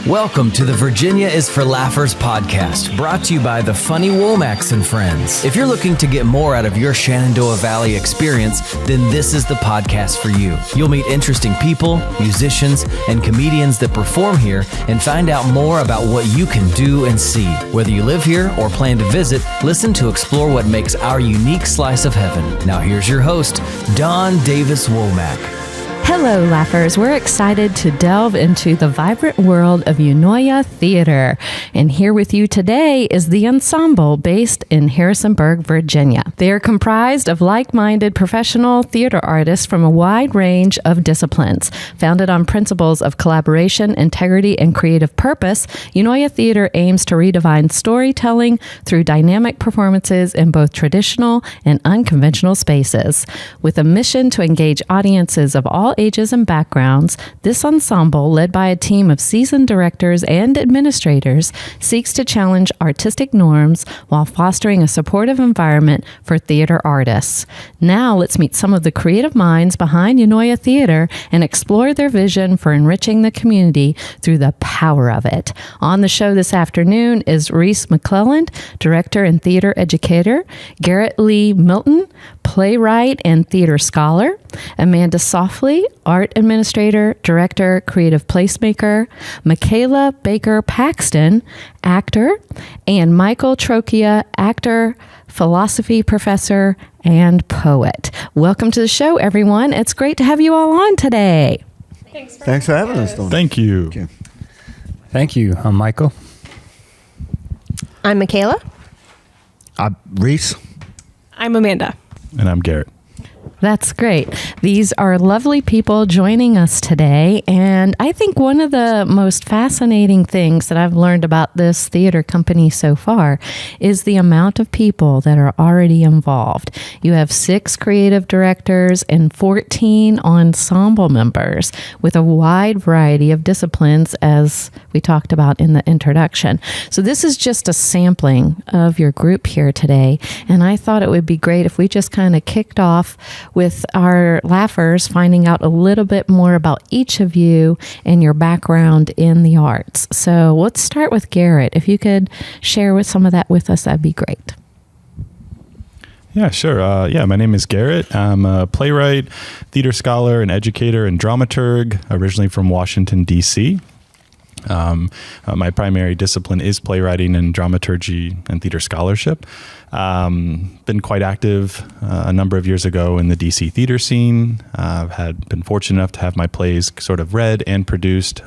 Welcome to the Virginia is for Laughers podcast, brought to you by the funny Womax and Friends. If you're looking to get more out of your Shenandoah Valley experience, then this is the podcast for you. You'll meet interesting people, musicians, and comedians that perform here and find out more about what you can do and see. Whether you live here or plan to visit, listen to explore what makes our unique slice of heaven. Now here's your host, Don Davis Womack. Hello, Laughers. We're excited to delve into the vibrant world of Eunoia Theatre. And here with you today is the Ensemble, based in Harrisonburg, Virginia. They are comprised of like-minded professional theater artists from a wide range of disciplines. Founded on principles of collaboration, integrity, and creative purpose, Eunoia Theatre aims to redefine storytelling through dynamic performances in both traditional and unconventional spaces. With a mission to engage audiences of all ages and backgrounds, this ensemble, led by a team of seasoned directors and administrators, seeks to challenge artistic norms while fostering a supportive environment for theater artists. Now let's meet some of the creative minds behind Eunoia Theatre and explore their vision for enriching the community through the power of it. On the show this afternoon is Reese McClelland, director and theater educator, Garrett Lee Milton, playwright and theater scholar, Amanda Softly, art administrator, director, creative placemaker, Michaela Baker Paxton, actor, and Michael Trocchia, actor, philosophy professor, and poet. Welcome to the show, everyone. It's great to have you all on today. Thanks for having us, Dawn. Thank you. Thank you. I'm Michael. I'm Michaela. I'm Reese. I'm Amanda. And I'm Garrett. That's great. These are lovely people joining us today. And I think one of the most fascinating things that I've learned about this theater company so far is the amount of people that are already involved. You have 6 creative directors and 14 ensemble members with a wide variety of disciplines, as we talked about in the introduction. So this is just a sampling of your group here today. And I thought it would be great if we just kind of kicked off with our laughers, finding out a little bit more about each of you and your background in the arts. So let's start with Garrett. If you could share with some of that with us, that'd be great. Yeah, sure. My name is Garrett. I'm a playwright, theater scholar, and educator and dramaturg, originally from Washington, D.C. My primary discipline is playwriting and dramaturgy and theater scholarship. Been quite active a number of years ago in the DC theater scene. I've been fortunate enough to have my plays sort of read and produced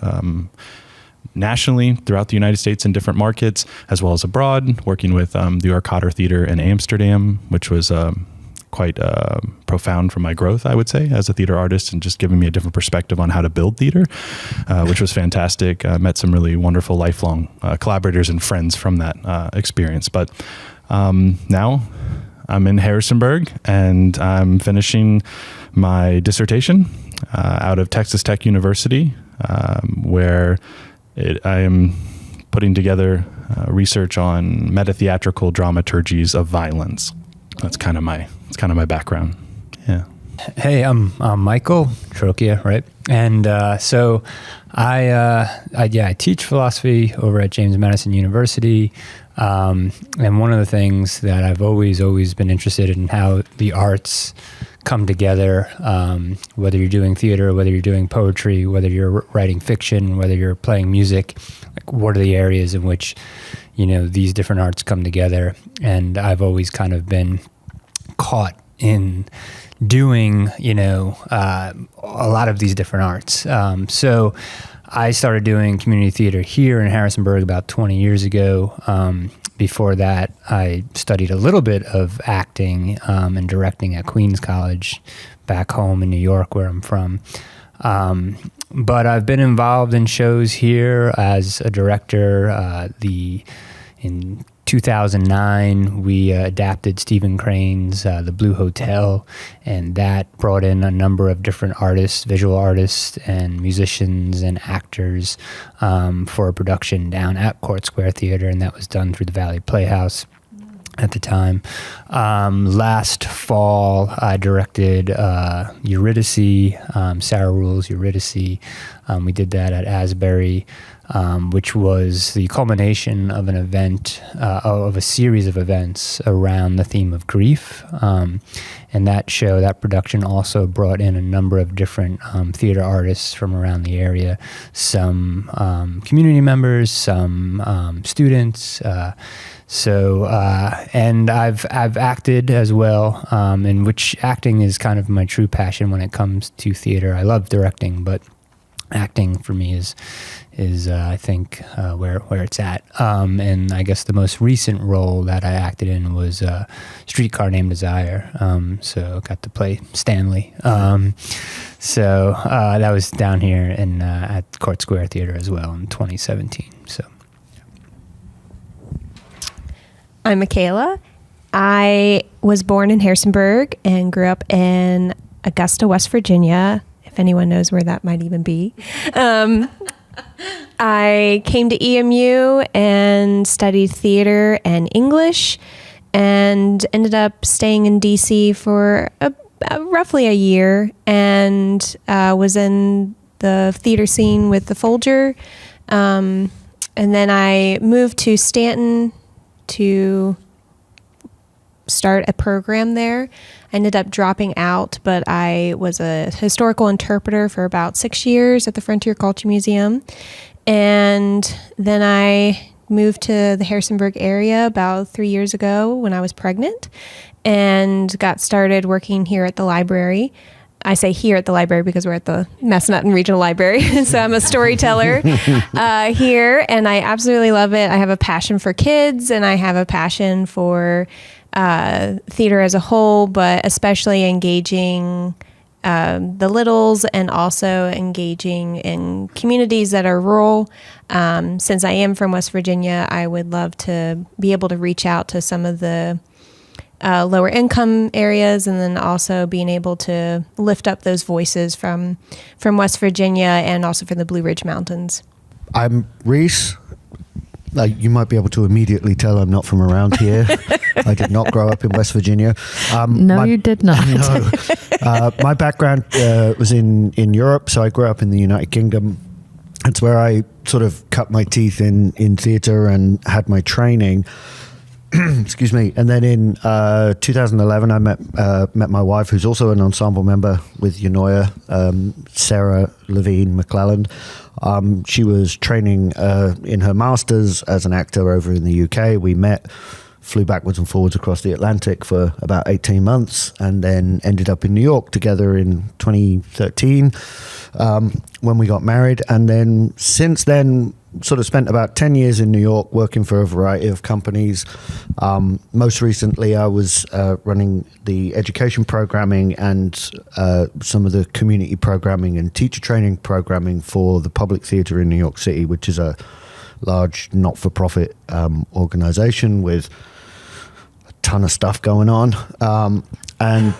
nationally throughout the United States in different markets, as well as abroad, working with the Arkader Theater in Amsterdam, which was quite profound for my growth, I would say, as a theater artist, and just giving me a different perspective on how to build theater, which was fantastic. I met some really wonderful lifelong collaborators and friends from that experience. But now I'm in Harrisonburg, and I'm finishing my dissertation out of Texas Tech University, where I am putting together research on meta-theatrical dramaturgies of violence. That's kind of my background. Yeah. Hey, I'm Michael Trocchia, right? And so I teach philosophy over at James Madison University. And one of the things that I've always been interested in, how the arts come together, whether you're doing theater, whether you're doing poetry, whether you're writing fiction, whether you're playing music, like what are the areas in which, these different arts come together. And I've always kind of been caught in doing, a lot of these different arts. So I started doing community theater here in Harrisonburg about 20 years ago. Before that, I studied a little bit of acting and directing at Queens College back home in New York, where I'm from. But I've been involved in shows here as a director. In 2009, we adapted Stephen Crane's The Blue Hotel, and that brought in a number of different artists, visual artists and musicians and actors for a production down at Court Square Theater, and that was done through the Valley Playhouse at the time. Last fall, I directed Eurydice, Sarah Rule's Eurydice. We did that at Asbury which was the culmination of an event, of a series of events around the theme of grief. And that production also brought in a number of different theater artists from around the area, some community members, some students. And I've acted as well, in which acting is kind of my true passion when it comes to theater. I love directing, but acting for me is I think where it's at. And I guess the most recent role that I acted in was Streetcar Named Desire. So got to play Stanley. So that was down here at Court Square Theater as well in 2017. So I'm Michaela. I was born in Harrisonburg and grew up in Augusta, West Virginia, if anyone knows where that might even be. I came to EMU and studied theater and English and ended up staying in DC for roughly a year and was in the theater scene with the Folger. And then I moved to Stanton to start a program there. I ended up dropping out, but I was a historical interpreter for about 6 years at the Frontier Culture Museum. And then I moved to the Harrisonburg area about 3 years ago when I was pregnant and got started working here at the library. I say here at the library because we're at the Massanutten Regional Library. So I'm a storyteller here, and I absolutely love it. I have a passion for kids, and I have a passion for theater as a whole, but especially engaging the littles and also engaging in communities that are rural. Since I am from West Virginia, I would love to be able to reach out to some of the lower income areas, and then also being able to lift up those voices from West Virginia and also from the Blue Ridge Mountains. I'm Reese. You might be able to immediately tell I'm not from around here. I did not grow up in West Virginia. You did not. No. My background was in Europe, so I grew up in the United Kingdom. It's where I sort of cut my teeth in theatre and had my training. Excuse me. And then in 2011, I met my wife, who's also an ensemble member with Eunoia, Sarah Levine McClelland. She was training in her master's as an actor over in the UK. We met, flew backwards and forwards across the Atlantic for about 18 months, and then ended up in New York together in 2013 when we got married. And then since then, sort of spent about 10 years in New York working for a variety of companies. Most recently, I was running the education programming and some of the community programming and teacher training programming for the Public Theatre in New York City, which is a large not-for-profit organization with a ton of stuff going on. And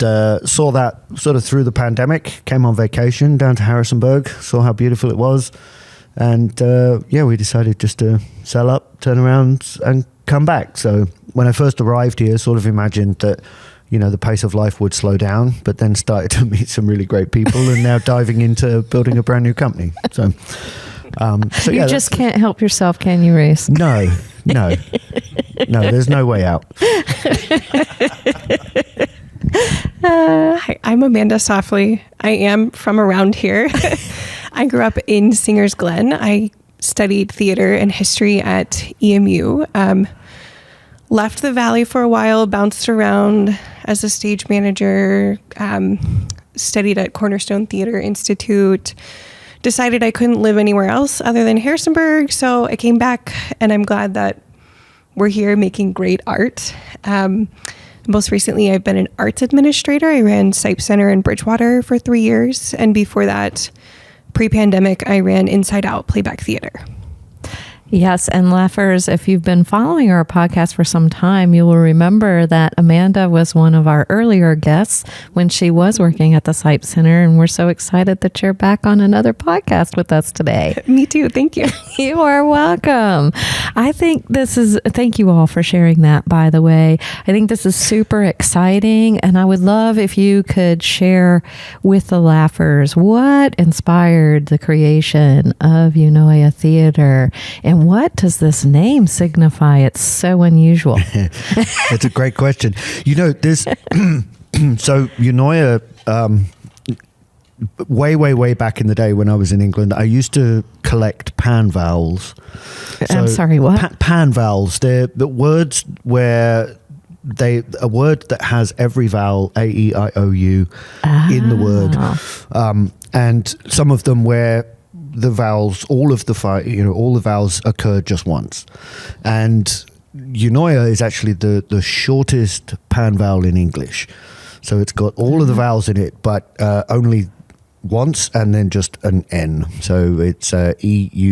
saw that sort of through the pandemic, came on vacation down to Harrisonburg, saw how beautiful it was. And we decided just to sell up, turn around and come back. So when I first arrived here, sort of imagined that, the pace of life would slow down, but then started to meet some really great people and now diving into building a brand new company. So you just can't help yourself, can you, Reese? No, there's no way out. Hi, I'm Amanda Softly. I am from around here. I grew up in Singer's Glen. I studied theater and history at EMU. Left the Valley for a while, bounced around as a stage manager, studied at Cornerstone Theater Institute, decided I couldn't live anywhere else other than Harrisonburg. So I came back, and I'm glad that we're here making great art. Most recently, I've been an arts administrator. I ran Sipe Center in Bridgewater for 3 years. And before that, pre-pandemic, I ran Inside Out Playback Theater. Yes, and laughers, if you've been following our podcast for some time, you will remember that Amanda was one of our earlier guests when she was working at the Sipe Center, and we're so excited that you're back on another podcast with us today. Me too. Thank you. You are welcome. Thank you all for sharing that, by the way. I think this is super exciting, and I would love if you could share with the laughers what inspired the creation of Eunoia Theatre, and what does this name signify? It's so unusual. That's a great question. This so Eunoia, way back in the day when I was in England, I used to collect pan vowels. I'm sorry, what? Pan vowels. They're the words where a word that has every vowel, A, E, I, O, U, in the word. And some of them where the vowels, all the vowels occur just once. And Eunoia is actually the shortest pan vowel in English. So it's got all of the vowels in it, but only once, and then just an N. So it's E-U-N-O-I-A.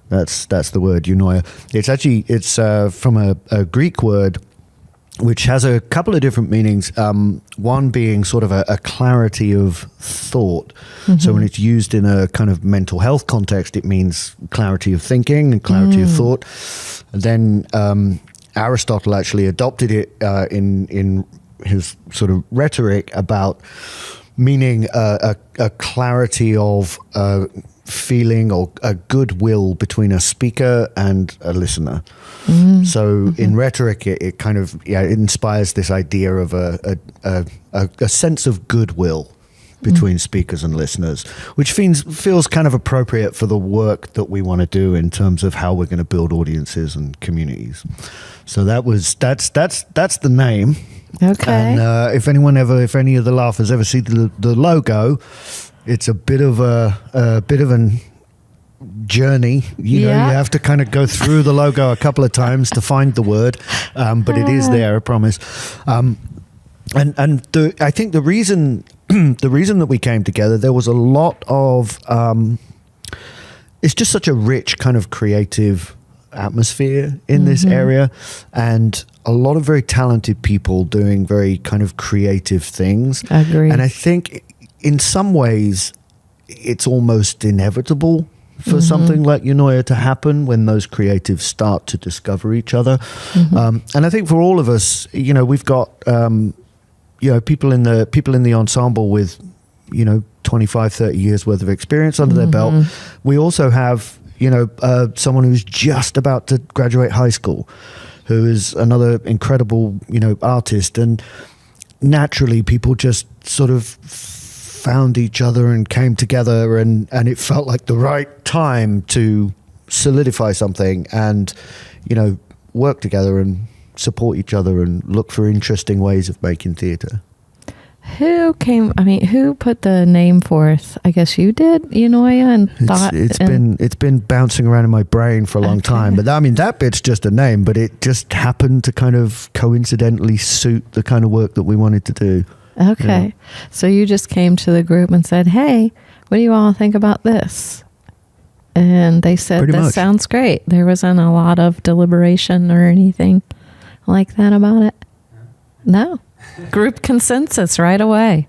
That's the word Eunoia. It's from a Greek word which has a couple of different meanings. One being sort of a clarity of thought. Mm-hmm. So when it's used in a kind of mental health context, it means clarity of thinking and clarity of thought. And then Aristotle actually adopted it in his sort of rhetoric about meaning a clarity of feeling or a goodwill between a speaker and a listener. So in rhetoric, it kind of it inspires this idea of a sense of goodwill between speakers and listeners, which feels kind of appropriate for the work that we want to do in terms of how we're going to build audiences and communities. So that's the name. Okay. And if any of the laughers ever see the logo, it's a bit of an journey. You have to kind of go through the logo a couple of times to find the word, but it is there, I promise. I think the reason that we came together, there was a lot of it's just such a rich kind of creative atmosphere in this area, and a lot of very talented people doing very kind of creative things. I agree. And I think in some ways it's almost inevitable for something like Eunoia to happen when those creatives start to discover each other. And I think for all of us, we've got people in the ensemble with 25, 30 years worth of experience under their belt. We also have someone who's just about to graduate high school, who is another incredible artist, and naturally people just sort of found each other and came together, and it felt like the right time to solidify something and work together and support each other and look for interesting ways of making theatre. Who put the name forth? I guess you did, Eunoia, and thought it's been bouncing around in my brain for a long time. But that bit's just a name, but it just happened to kind of coincidentally suit the kind of work that we wanted to do. Okay. So you just came to the group and said, "Hey, what do you all think about this?" And they said, Pretty "That much. sounds great." There wasn't a lot of deliberation or anything like that about it. No. Group consensus right away.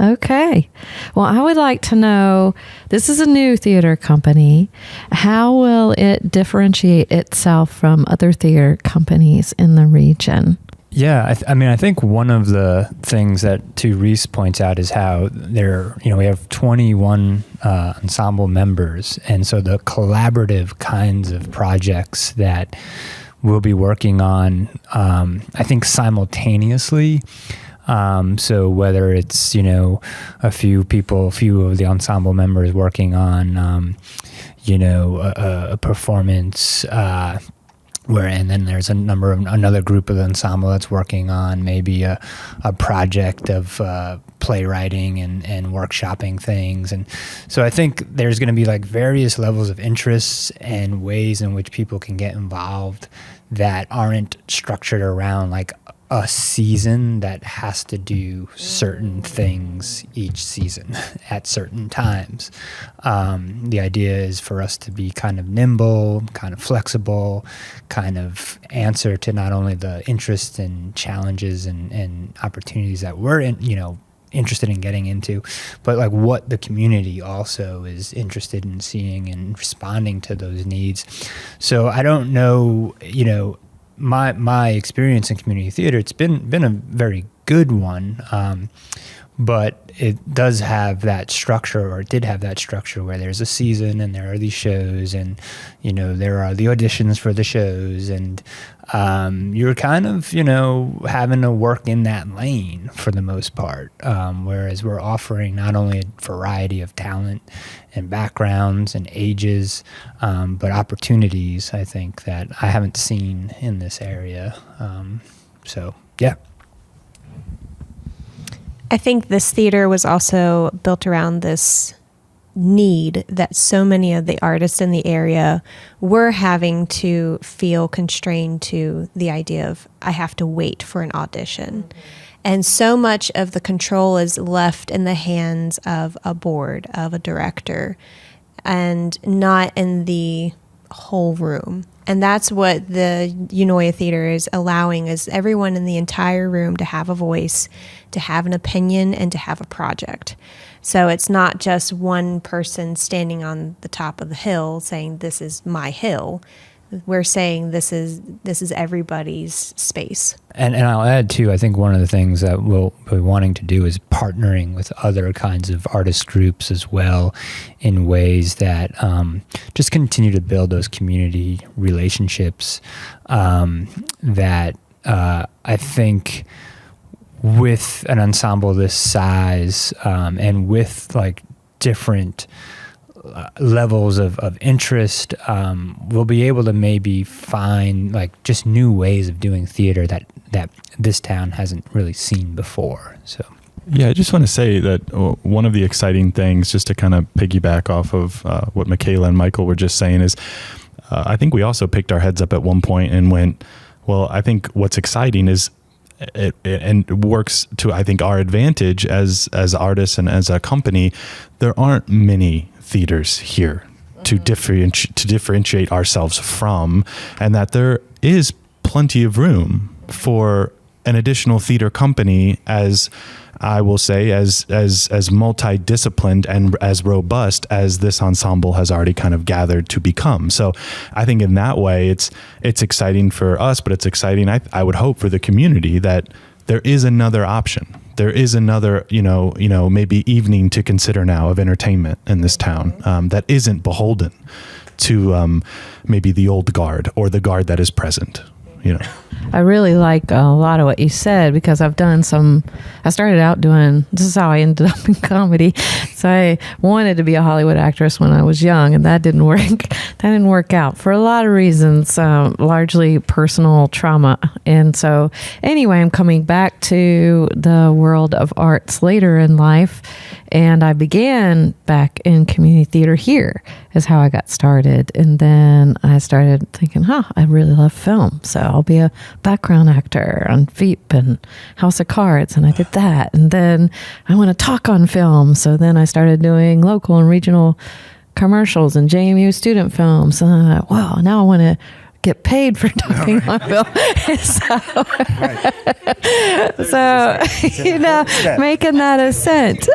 Okay. Well, I would like to know, this is a new theater company. How will it differentiate itself from other theater companies in the region? Yeah, I think one of the things that Reese points out is how we have 21 ensemble members, and so the collaborative kinds of projects that we'll be working on, I think simultaneously. So whether it's, a few of the ensemble members working on, a performance, and then there's another group of the ensemble that's working on maybe a project of playwriting and workshopping things. And so I think there's going to be like various levels of interests and ways in which people can get involved that aren't structured around like a season that has to do certain things each season at certain times. The idea is for us to be kind of nimble, kind of flexible, kind of answer to not only the interests and challenges and opportunities that we're interested in getting into, but like what the community also is interested in seeing and responding to those needs. So I don't know, my experience in community theater, it's been a very good one, but it does have that structure, or it did have that structure, where there's a season and there are these shows, and there are the auditions for the shows, and you're kind of having to work in that lane for the most part, whereas we're offering not only a variety of talent and backgrounds and ages, but opportunities, I think, that I haven't seen in this area. So yeah. I think this theater was also built around this need that so many of the artists in the area were having to feel constrained to the idea of, I have to wait for an audition. Mm-hmm. And so much of the control is left in the hands of a board, of a director, and not in the whole room. And that's what the Eunoia Theatre is allowing, is everyone in the entire room to have a voice, to have an opinion, and to have a project. So it's not just one person standing on the top of the hill saying, this is my hill. We're saying this is everybody's space. And I'll add too, I think one of the things that we'll be wanting to do is partnering with other kinds of artist groups as well, in ways that just continue to build those community relationships that I think with an ensemble this size and with like different levels of interest, we'll be able to maybe find like just new ways of doing theater that this town hasn't really seen before. So yeah, I just want to say that one of the exciting things, just to kind of piggyback off of what Michaela and Michael were just saying, is I think we also picked our heads up at one point and went, well, I think what's exciting is it works to, I think, our advantage as artists and as a company. There aren't many theaters here to differentiate ourselves from, and that there is plenty of room for an additional theater company, as I will say, as multidisciplined and as robust as this ensemble has already kind of gathered to become. So I think in that way, it's exciting for us, but it's exciting, I would hope, for the community, that there is another option. There is another, maybe evening to consider now of entertainment in this town that isn't beholden to maybe the old guard or the guard that is present. I really like a lot of what you said, because I started out doing, this is how I ended up in comedy. So I wanted to be a Hollywood actress when I was young, and that didn't work. That didn't work out for a lot of reasons, largely personal trauma. And so anyway, I'm coming back to the world of arts later in life. And I began back in community theater here is how I got started. And then I started thinking, I really love film. So I'll be a background actor on Veep and House of Cards. And I did that. And then I want to talk on film. So then I started doing local and regional commercials and JMU student films. And I thought, wow, now I want to get paid for talking on film. So making that ascent.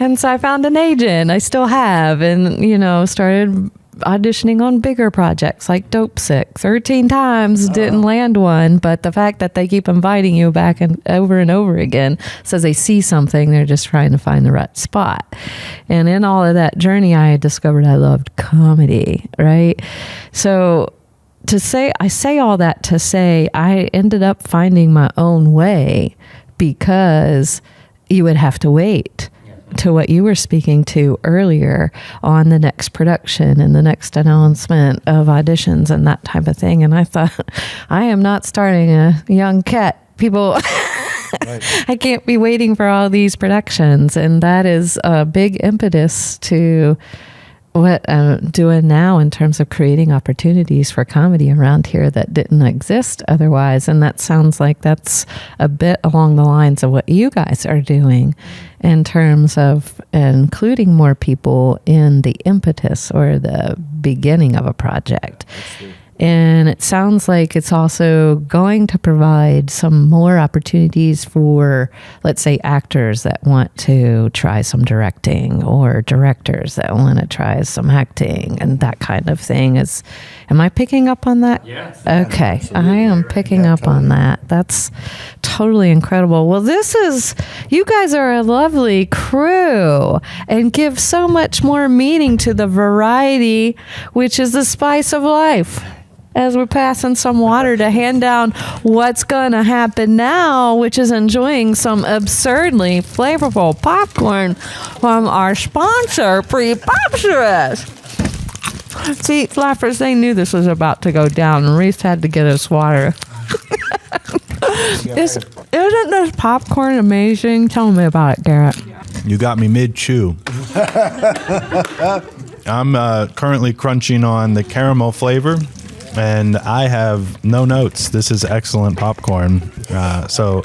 And so I found an agent. I still have, and, started auditioning on bigger projects like Dope Sick 13 times, didn't land one. But the fact that they keep inviting you back and over again says they see something. They're just trying to find the right spot. And in all of that journey, I discovered I loved comedy, right? So I say all that to say I ended up finding my own way, because you would have to wait to what you were speaking to earlier on the next production and the next announcement of auditions and that type of thing. And I thought, I am not starting a young cat. People, right. I can't be waiting for all these productions. And that is a big impetus to what I'm doing now in terms of creating opportunities for comedy around here that didn't exist otherwise. And that sounds like that's a bit along the lines of what you guys are doing in terms of including more people in the impetus or the beginning of a project. And it sounds like it's also going to provide some more opportunities for, let's say, actors that want to try some directing or directors that want to try some acting and that kind of thing. Am I picking up on that? Yes. Okay. I am picking up on that. That's totally incredible. Well, you guys are a lovely crew and give so much more meaning to the variety, which is the spice of life. As we're passing some water to hand down what's going to happen now, which is enjoying some absurdly flavorful popcorn from our sponsor, Pre-Popsterous. See, Laughers, they knew this was about to go down, and Reese had to get us water. Isn't this popcorn amazing? Tell me about it, Garrett. You got me mid-chew. I'm currently crunching on the caramel flavor. And I have no notes. This is excellent popcorn. So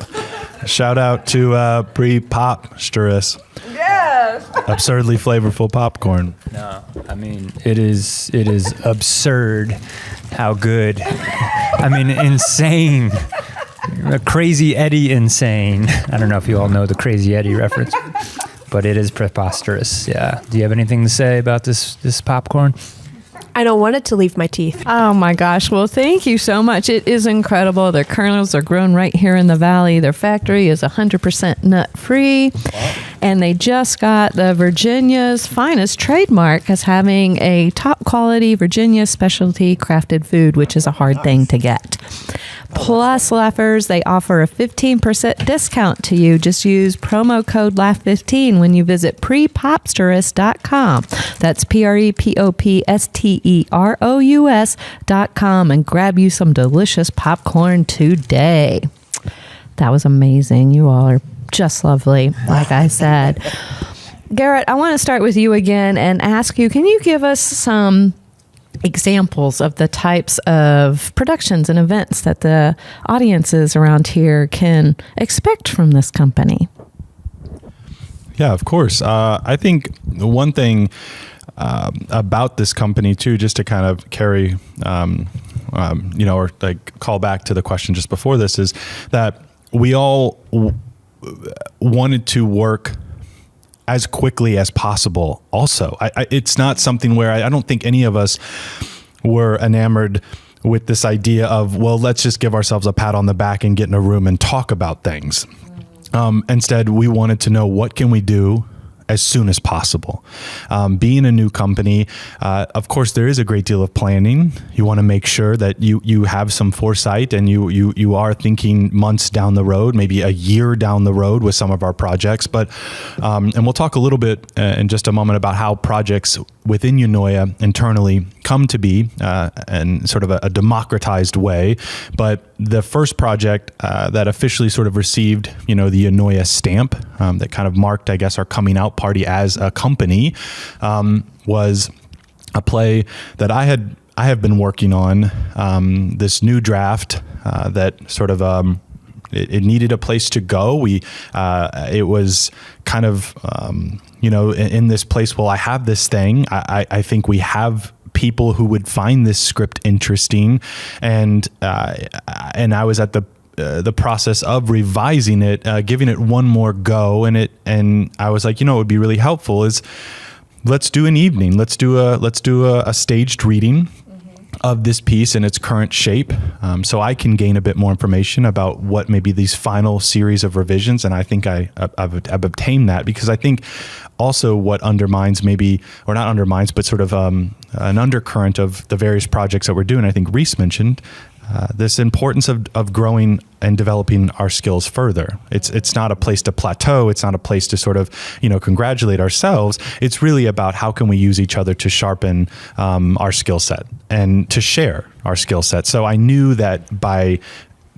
shout out to Pre-Popsterous. Yes. Absurdly flavorful popcorn. No, I mean, it is absurd how good. I mean, insane. A Crazy Eddie insane. I don't know if you all know the Crazy Eddie reference, but it is preposterous. Yeah. Do you have anything to say about this popcorn? I don't want it to leave my teeth. Oh my gosh. Well, thank you so much. It is incredible. Their kernels are grown right here in the valley. Their factory is 100% nut free. Wow. And they just got the Virginia's finest trademark as having a top quality Virginia specialty crafted food, which is a hard thing to get. Plus, Laughers, they offer a 15% discount to you. Just use promo code LAUGH15 when you visit prepopsterous.com. That's prepopsterous.com and grab you some delicious popcorn today. That was amazing. You all are just lovely, like I said. Garrett, I want to start with you again and ask you, can you give us some examples of the types of productions and events that the audiences around here can expect from this company? Yeah, of course. I think the one thing about this company too, just to kind of carry, or like call back to the question just before this, is that we all wanted to work as quickly as possible. Also, it's not something where I don't think any of us were enamored with this idea of, well, let's just give ourselves a pat on the back and get in a room and talk about things. Instead, we wanted to know, what can we do as soon as possible? Being a new company, of course, there is a great deal of planning. You want to make sure that you have some foresight and you are thinking months down the road, maybe a year down the road with some of our projects. But and we'll talk a little bit in just a moment about how projects within Eunoia internally come to be in sort of a democratized way. But the first project that officially sort of received, the Eunoia stamp that kind of marked, I guess, our coming out party as a company was a play that I have been working on, this new draft that sort of it needed a place to go. It was kind of in this place. Well, I have this thing. I think we have people who would find this script interesting, and I was at the process of revising it, giving it one more go, and I was like, it would be really helpful is let's do an evening, let's do a staged reading of this piece in its current shape, so I can gain a bit more information about what maybe these final series of revisions, and I think I've obtained that, because I think also what undermines maybe, or not undermines, but sort of an undercurrent of the various projects that we're doing, I think Reese mentioned, this importance of growing and developing our skills further. It's not a place to plateau. It's not a place to sort of, congratulate ourselves. It's really about how can we use each other to sharpen our skill set and to share our skill set. So I knew that by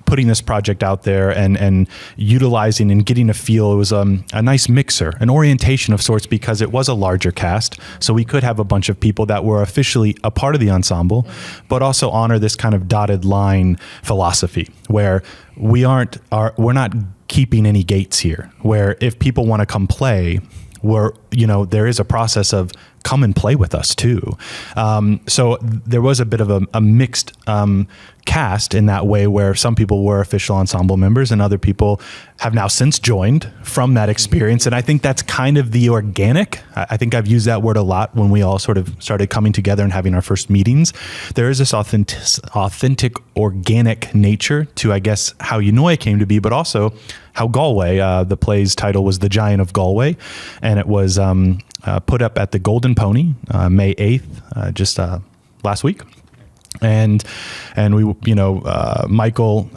putting this project out there and utilizing and getting a feel. It was a nice mixer, an orientation of sorts, because it was a larger cast. So we could have a bunch of people that were officially a part of the ensemble, but also honor this kind of dotted line philosophy where we're not keeping any gates here, where if people want to come play, there is a process of come and play with us too. So there was a bit of a mixed cast in that way, where some people were official ensemble members and other people have now since joined from that experience. And I think that's kind of the organic. I think I've used that word a lot when we all sort of started coming together and having our first meetings. There is this authentic, organic nature to, I guess, how Eunoia came to be, but also how Galway, the play's title was The Giant of Galway, and it was put up at the Golden Pony, May 8th, just last week. And we, Michael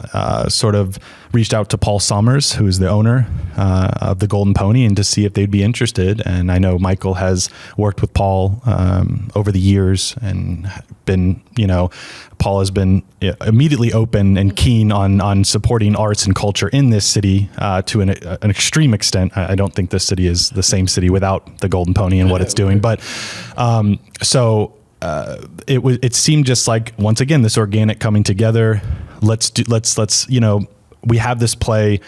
sort of reached out to Paul Sommers, who is the owner of the Golden Pony, and to see if they'd be interested. And I know Michael has worked with Paul over the years and been, Paul has been immediately open and keen on supporting arts and culture in this city to an extreme extent. I don't think this city is the same city without the Golden Pony and what it's doing. But it seemed just like, once again, this organic coming together. Let's we have this play.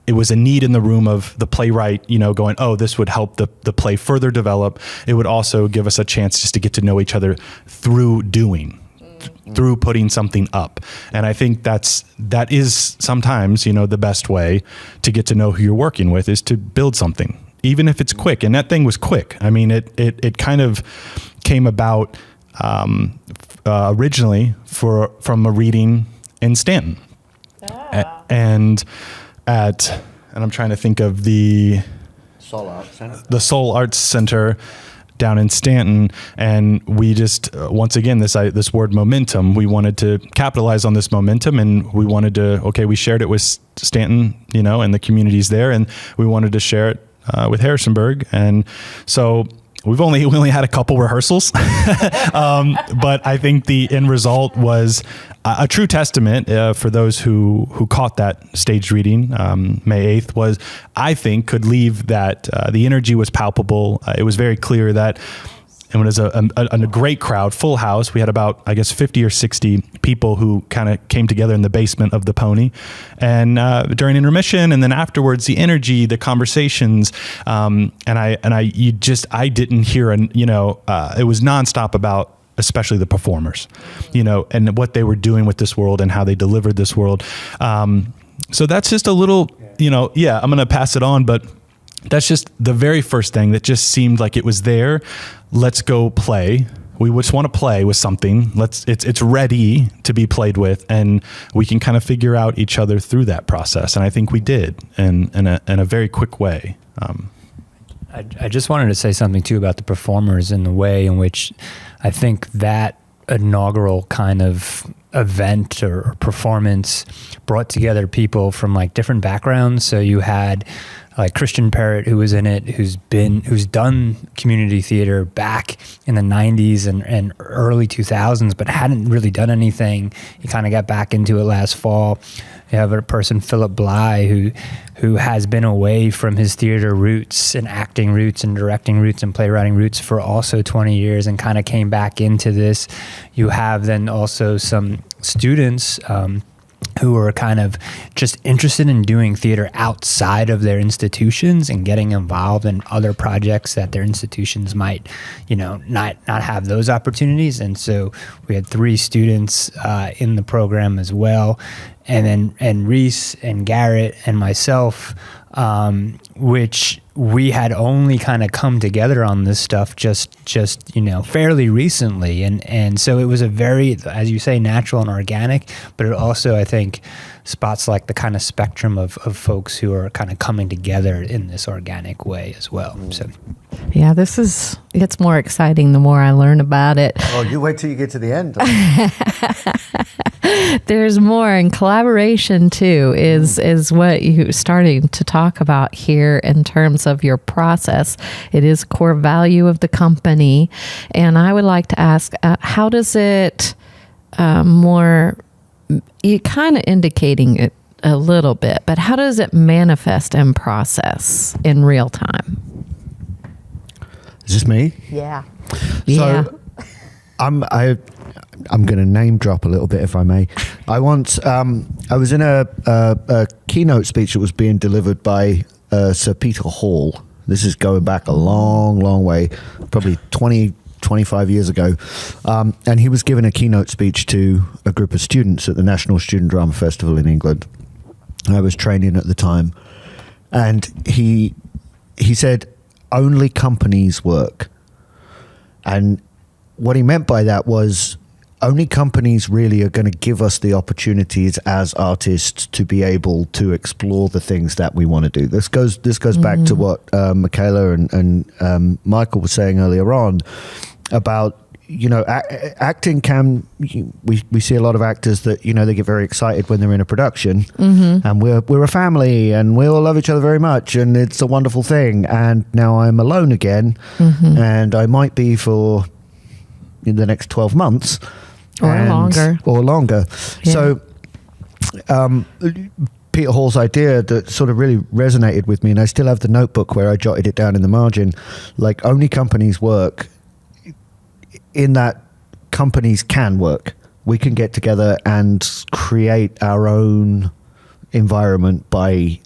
It was a need in the room of the playwright, going, oh, this would help the play further develop. It would also give us a chance just to get to know each other through doing, through putting something up. And I think that is sometimes, the best way to get to know who you're working with, is to build something, even if it's quick. And that thing was quick. I mean, it kind of came about originally from a reading in Stanton. And I'm trying to think of the Soul Arts Center down in Stanton, and we just once again this word momentum. We wanted to capitalize on this momentum, and we wanted to. We shared it with Stanton, and the communities there, and we wanted to share it with Harrisonburg, and so. We only had a couple rehearsals, but I think the end result was a true testament for those who caught that staged reading. May 8th was, I think, could leave that the energy was palpable. It was very clear that it was a great crowd, full house. We had about, 50 or 60 people who kind of came together in the basement of the Pony, and during intermission, and then afterwards, the energy, the conversations, I didn't hear it was nonstop about, especially the performers, and what they were doing with this world and how they delivered this world. So that's just a little, I'm going to pass it on, but that's just the very first thing that just seemed like it was there. Let's go play. We just want to play with something. It's ready to be played with, and we can kind of figure out each other through that process. And I think we did in a very quick way. I just wanted to say something too about the performers and the way in which I think that inaugural kind of event or performance brought together people from like different backgrounds. So you had like Christian Parrott, who was in it, who's done community theater back in the 90s and early 2000s, but hadn't really done anything. He kind of got back into it last fall. You have a person, Philip Bly, who has been away from his theater roots and acting roots and directing roots and playwriting roots for also 20 years and kind of came back into this. You have then also some students who are kind of just interested in doing theater outside of their institutions and getting involved in other projects that their institutions might, not have those opportunities. And so we had 3 students in the program as well. And Reese and Garrett and myself, which we had only kind of come together on this stuff just fairly recently. And so it was a very, as you say, natural and organic, but it also, I think, spots like the kind of spectrum of folks who are kind of coming together in this organic way as well. So, yeah, it's more exciting the more I learn about it. Oh, you wait till you get to the end. There's more, and collaboration too is what you're starting to talk about here in terms of your process. It is a core value of the company, and I would like to ask, how does it more you're kind of indicating it a little bit, but how does it manifest and process in real time? Is this me? Yeah. So I'm going to name drop a little bit, if I may. I once I was in a keynote speech that was being delivered by Sir Peter Hall. This is going back a long, long way, probably 25 years ago. And he was giving a keynote speech to a group of students at the National Student Drama Festival in England. I was training at the time. And he said, only companies work. And what he meant by that was only companies really are going to give us the opportunities as artists to be able to explore the things that we want to do. This goes back to what Michaela and Michael was saying earlier on about, acting can, we see a lot of actors that, they get very excited when they're in a production, and we're a family and we all love each other very much and it's a wonderful thing. And now I'm alone again, and I might be for in the next 12 months or longer. Yeah. So Peter Hall's idea that sort of really resonated with me, and I still have the notebook where I jotted it down in the margin, like only companies work in that companies can work. We can get together and create our own environment by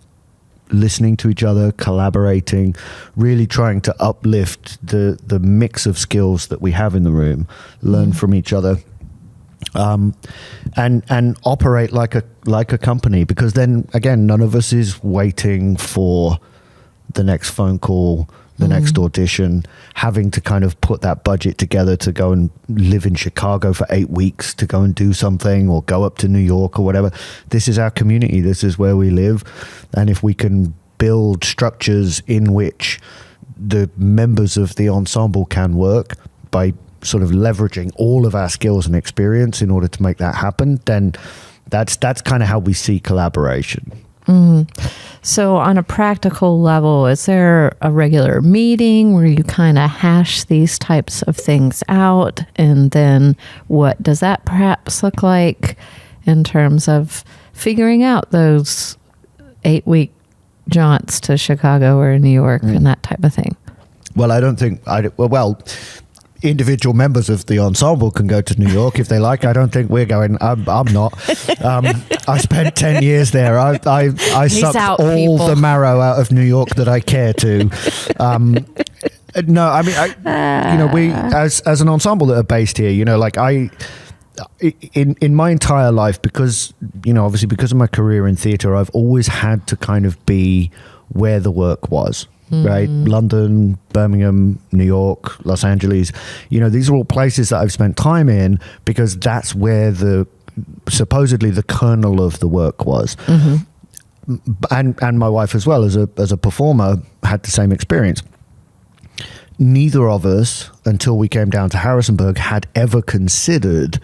listening to each other, collaborating, really trying to uplift the mix of skills that we have in the room, learn from each other, and operate like a company. Because then again, none of us is waiting for the next phone call, the next audition, having to kind of put that budget together to go and live in Chicago for 8 weeks to go and do something, or go up to New York or whatever. This is our community. This is where we live. And if we can build structures in which the members of the ensemble can work by sort of leveraging all of our skills and experience in order to make that happen, then that's kind of how we see collaboration. So on a practical level, is there a regular meeting where you kind of hash these types of things out? And then what does that perhaps look like in terms of figuring out those 8-week jaunts to Chicago or New York and that type of thing? Well, I don't think individual members of the ensemble can go to New York if they like. I don't think we're going. I'm not. I spent 10 years there. I sucked out, all people. the marrow out of New York that I care to. No, I mean, we as an ensemble that are based here, in my entire life, because obviously because of my career in theatre, I've always had to kind of be where the work was. Right, London, Birmingham, New York, Los Angeles. These are all places that I've spent time in because that's where supposedly the kernel of the work was. And my wife as well, as a performer, had the same experience. Neither of us, until we came down to Harrisonburg, had ever considered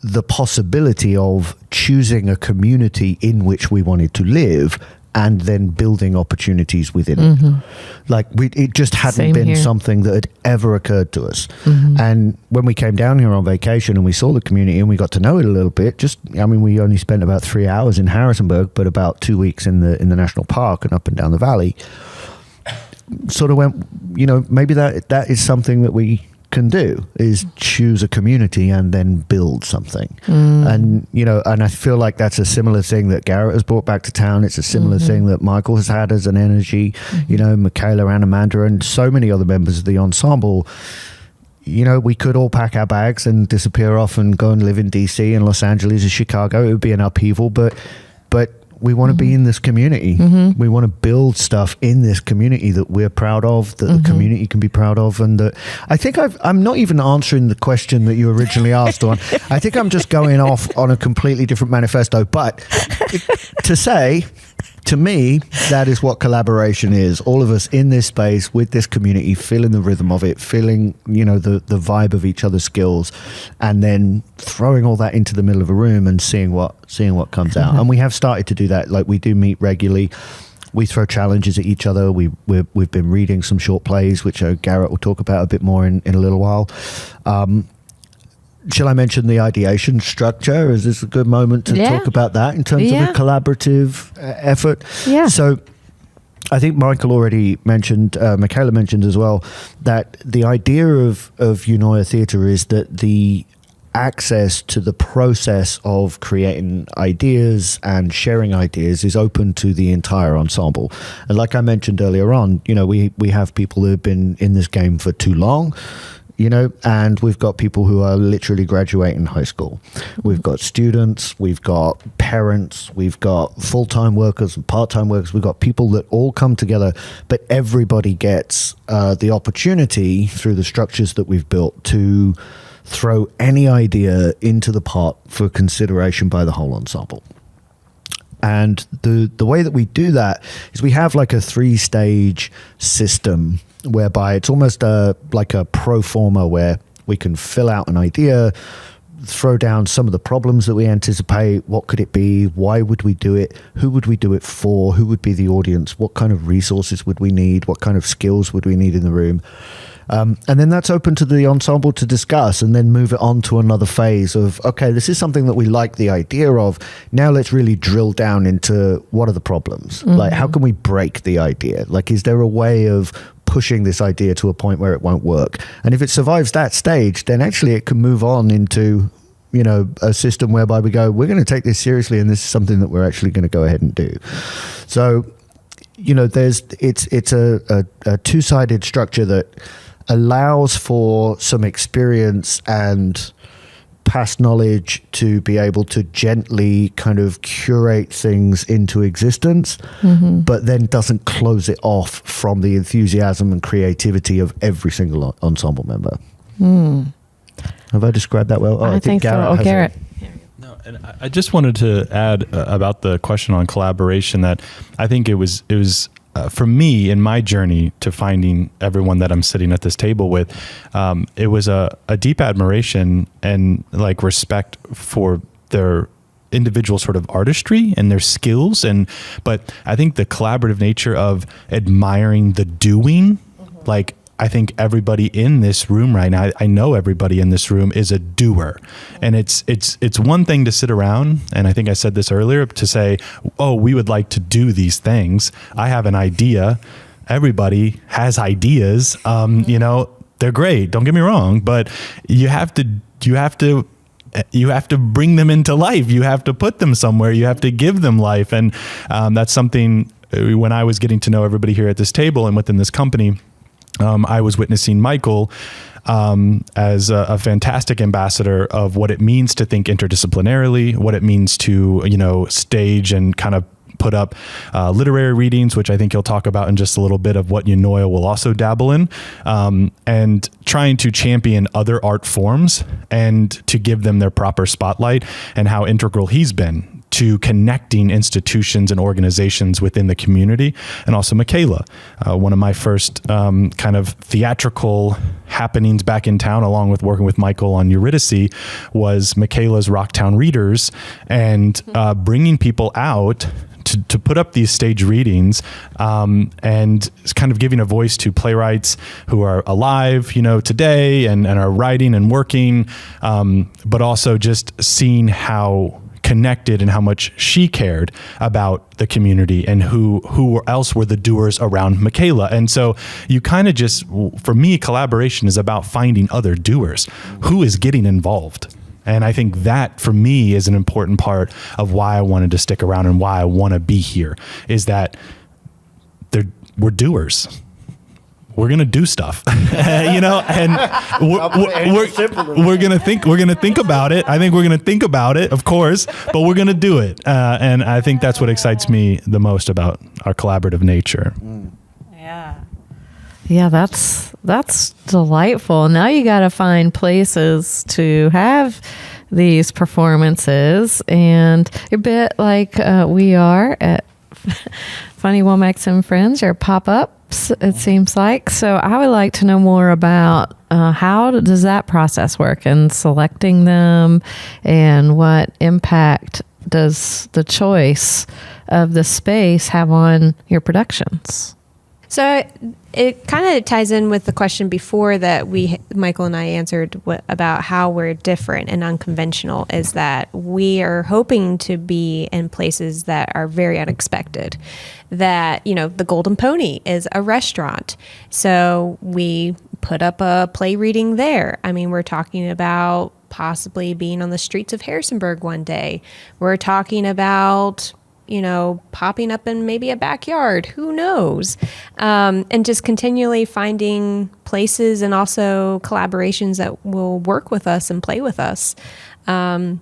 the possibility of choosing a community in which we wanted to live and then building opportunities within it. Like it just hadn't been something that had ever occurred to us. And when we came down here on vacation and we saw the community and we got to know it a little bit, we only spent about 3 hours in Harrisonburg, but about 2 weeks in the national park and up and down the valley. Sort of went, maybe that is something that we can do, is choose a community and then build something. And and I feel like that's a similar thing that Garrett has brought back to town. It's a similar thing that Michael has had as an energy. Michaela and Amanda and so many other members of the ensemble. We could all pack our bags and disappear off and go and live in DC and Los Angeles or Chicago. It would be an upheaval, but we want to be in this community. We want to build stuff in this community that we're proud of, that the community can be proud of. And that I think I'm not even answering the question that you originally asked on. I think I'm just going off on a completely different manifesto. But to say, to me, that is what collaboration is. All of us in this space with this community, feeling the rhythm of it, feeling, the vibe of each other's skills, and then throwing all that into the middle of a room and seeing what comes out. And we have started to do that. Like, we do meet regularly. We throw challenges at each other. We've been reading some short plays, which Garrett will talk about a bit more in a little while. shall I mention the ideation structure? Is this a good moment to talk about that in terms of a collaborative effort? Yeah. So I think Michael already mentioned, Michaela mentioned as well, that the idea of Eunoia Theatre is that the access to the process of creating ideas and sharing ideas is open to the entire ensemble. And like I mentioned earlier on, we have people who have been in this game for too long, and we've got people who are literally graduating high school. We've got students, we've got parents, we've got full-time workers and part-time workers. We've got people that all come together, but everybody gets the opportunity through the structures that we've built to throw any idea into the pot for consideration by the whole ensemble. And the way that we do that is we have like a 3-stage system whereby it's almost like a pro forma where we can fill out an idea, throw down some of the problems that we anticipate. What could it be? Why would we do it? Who would we do it for? Who would be the audience? What kind of resources would we need? What kind of skills would we need in the room? And then that's open to the ensemble to discuss and then move it on to another phase of, okay, this is something that we like the idea of. Now let's really drill down into what are the problems? Like, how can we break the idea? Like, is there a way of pushing this idea to a point where it won't work? And if it survives that stage, then actually it can move on into, a system whereby we go, we're going to take this seriously and this is something that we're actually going to go ahead and do. So, it's a two-sided structure that allows for some experience and past knowledge to be able to gently kind of curate things into existence, but then doesn't close it off from the enthusiasm and creativity of every single ensemble member. Have I described that well? I think so. Garrett. No, and I just wanted to add about the question on collaboration that I think it was for me in my journey to finding everyone that I'm sitting at this table with, it was a deep admiration and like respect for their individual sort of artistry and their skills. But I think the collaborative nature of admiring the doing, like I think everybody in this room right now, I know everybody in this room is a doer. And it's one thing to sit around, and I think I said this earlier, to say, oh, we would like to do these things. I have an idea. Everybody has ideas. They're great. Don't get me wrong, but you have to bring them into life. You have to put them somewhere. You have to give them life. And that's something when I was getting to know everybody here at this table and within this company, I was witnessing Michael as a fantastic ambassador of what it means to think interdisciplinarily, what it means to, stage and kind of put up literary readings, which I think he'll talk about in just a little bit of what Eunoia will also dabble in, and trying to champion other art forms and to give them their proper spotlight, and how integral he's been to connecting institutions and organizations within the community. And also Michaela, one of my first kind of theatrical happenings back in town, along with working with Michael on Eurydice, was Michaela's Rocktown Readers, and bringing people out to put up these stage readings, and kind of giving a voice to playwrights who are alive, today and are writing and working, but also just seeing how connected and how much she cared about the community and who else were the doers around Michaela. And so you kind of just, for me, collaboration is about finding other doers. Who is getting involved? And I think that for me is an important part of why I wanted to stick around and why I want to be here, is that we're doers. We're going to do stuff, and we're going to think about it. I think we're going to think about it, of course, but we're going to do it. And I think that's what excites me the most about our collaborative nature. Yeah, that's delightful. Now you got to find places to have these performances, and a bit like we are at Funny Womax and Friends, or pop-ups, it seems like. So I would like to know more about how does that process work, and selecting them, and what impact does the choice of the space have on your productions? So it kind of ties in with the question before that Michael and I answered about how we're different and unconventional, is that we are hoping to be in places that are very unexpected. That, the Golden Pony is a restaurant. So we put up a play reading there. I mean, we're talking about possibly being on the streets of Harrisonburg one day. We're talking about popping up in maybe a backyard, who knows? And just continually finding places and also collaborations that will work with us and play with us. And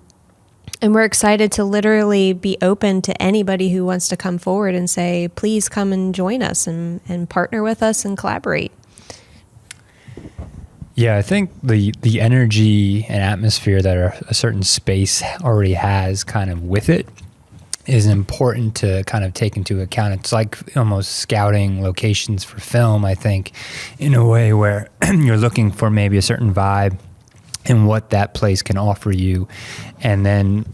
we're excited to literally be open to anybody who wants to come forward and say, please come and join us and partner with us and collaborate. Yeah, I think the energy and atmosphere that a certain space already has kind of with it is important to kind of take into account. It's like almost scouting locations for film, I think, in a way where you're looking for maybe a certain vibe and what that place can offer you, and then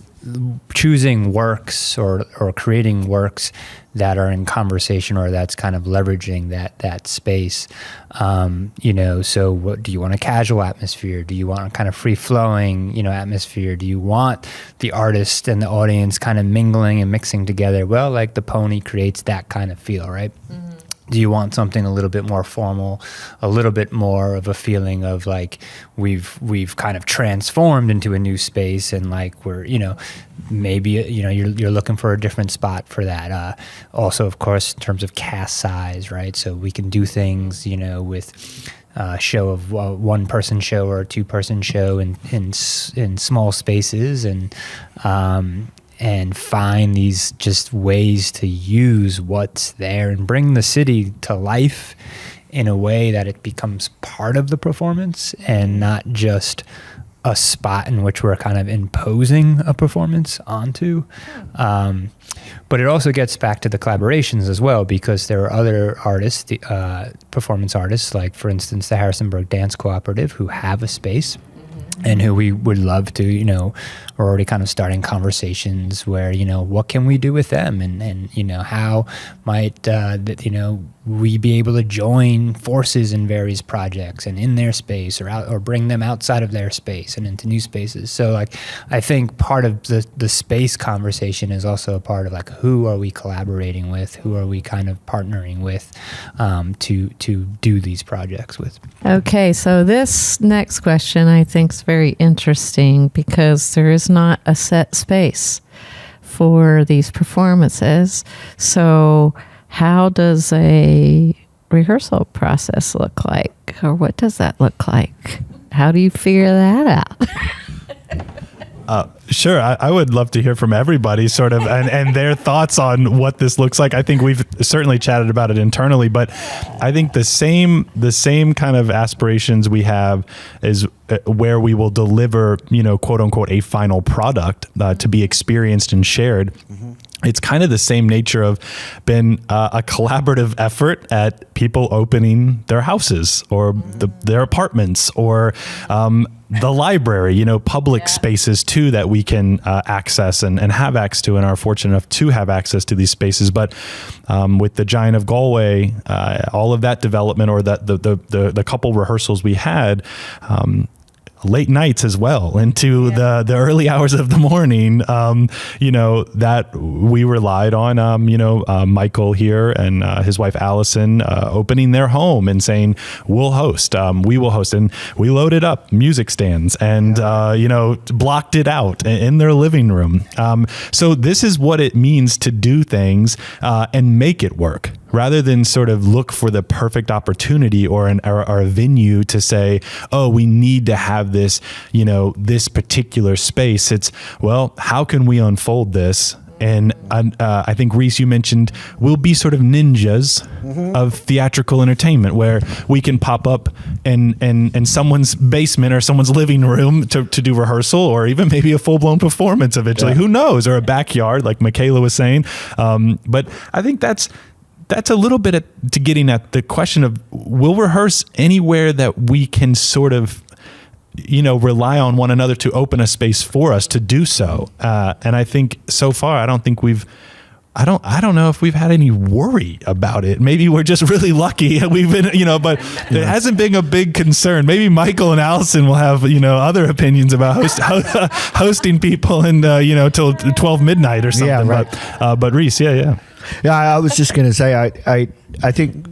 choosing works or creating works that are in conversation or that's kind of leveraging that space. So what do you want? A casual atmosphere? Do you want a kind of free flowing, atmosphere? Do you want the artist and the audience kind of mingling and mixing together? Well, like the Pony creates that kind of feel, right? Mm-hmm. Do you want something a little bit more formal, a little bit more of a feeling of like we've kind of transformed into a new space, and like we're, maybe, you're looking for a different spot for that. Also, of course, in terms of cast size, right? So we can do things, with show of one-person show or a two-person show in small spaces, and find these just ways to use what's there and bring the city to life in a way that it becomes part of the performance and not just a spot in which we're kind of imposing a performance onto. But it also gets back to the collaborations as well, because there are other artists, performance artists, like, for instance, the Harrisonburg Dance Cooperative, who have a space and who we would love to, we're already kind of starting conversations where, what can we do with them? And how might, we be able to join forces in various projects and in their space or bring them outside of their space and into new spaces. So like, I think part of the space conversation is also a part of like, who are we collaborating with? Who are we kind of partnering with to do these projects with? Okay, so this next question I think is very interesting because there is not a set space for these performances. So how does a rehearsal process look like? Or what does that look like? How do you figure that out? Sure. I would love to hear from everybody sort of and their thoughts on what this looks like. I think we've certainly chatted about it internally, but I think the same kind of aspirations we have is where we will deliver, quote unquote, a final product to be experienced and shared. Mm-hmm. It's kind of the same nature of been a collaborative effort at people opening their houses or their apartments or the library, public spaces too that we can access and have access to and are fortunate enough to have access to these spaces. But with the Giant of Galway, all of that development or the couple rehearsals we had, late nights as well into the early hours of the morning, that we relied on, Michael here and his wife, Allison, opening their home and saying, we will host. And we loaded up music stands and, blocked it out in their living room. So this is what it means to do things and make it work, rather than sort of look for the perfect opportunity or a venue to say, oh, we need to have this, this particular space. It's, well, how can we unfold this? And I think, Reese, you mentioned we'll be sort of ninjas of theatrical entertainment, where we can pop up in someone's basement or someone's living room to do rehearsal, or even maybe a full-blown performance eventually. Yeah. Who knows? Or a backyard, like Michaela was saying. But I think that's a little bit to getting at the question of, we'll rehearse anywhere that we can sort of, rely on one another to open a space for us to do so. And I think so far, I don't think we've I don't know if we've had any worry about it. Maybe we're just really lucky and we've been, but it hasn't been a big concern. Maybe Michael and Allison will have, other opinions about hosting people and, till 12 midnight or something. Yeah, right. But Reese, yeah. Yeah, I was just going to say, I think,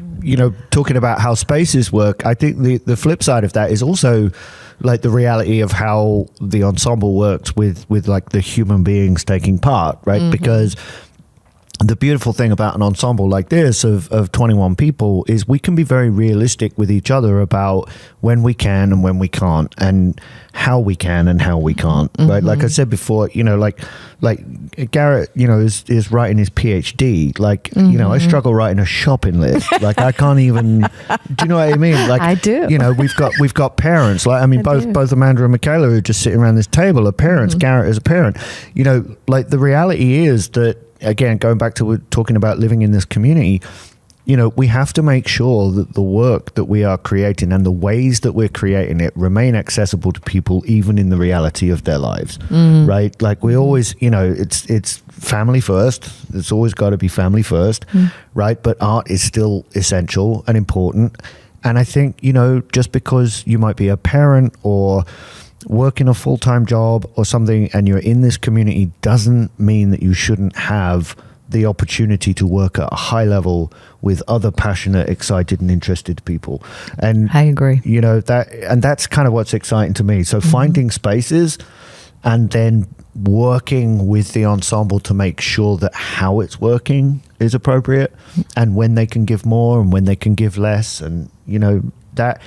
talking about how spaces work, I think the flip side of that is also like the reality of how the ensemble works with like the human beings taking part, right? Mm-hmm. Because the beautiful thing about an ensemble like this of 21 people is we can be very realistic with each other about when we can and when we can't, and how we can and how we can't, mm-hmm. right? Like I said before, like Garrett, is writing his PhD. Like, mm-hmm. I struggle writing a shopping list. Like I can't even, do you know what I mean? Like, I do. We've got parents. Like, I mean, both Amanda and Michaela, who are just sitting around this table, are parents. Mm-hmm. Garrett is a parent. Like the reality is that, again, going back to talking about living in this community, we have to make sure that the work that we are creating and the ways that we're creating it remain accessible to people, even in the reality of their lives, right? Like we always, it's family first. It's always got to be family first, right? But art is still essential and important. And I think, just because you might be a parent or working a full-time job or something and you're in this community doesn't mean that you shouldn't have the opportunity to work at a high level with other passionate, excited and interested people. And I agree. That's kind of what's exciting to me. So finding spaces and then working with the ensemble to make sure that how it's working is appropriate and when they can give more and when they can give less, and that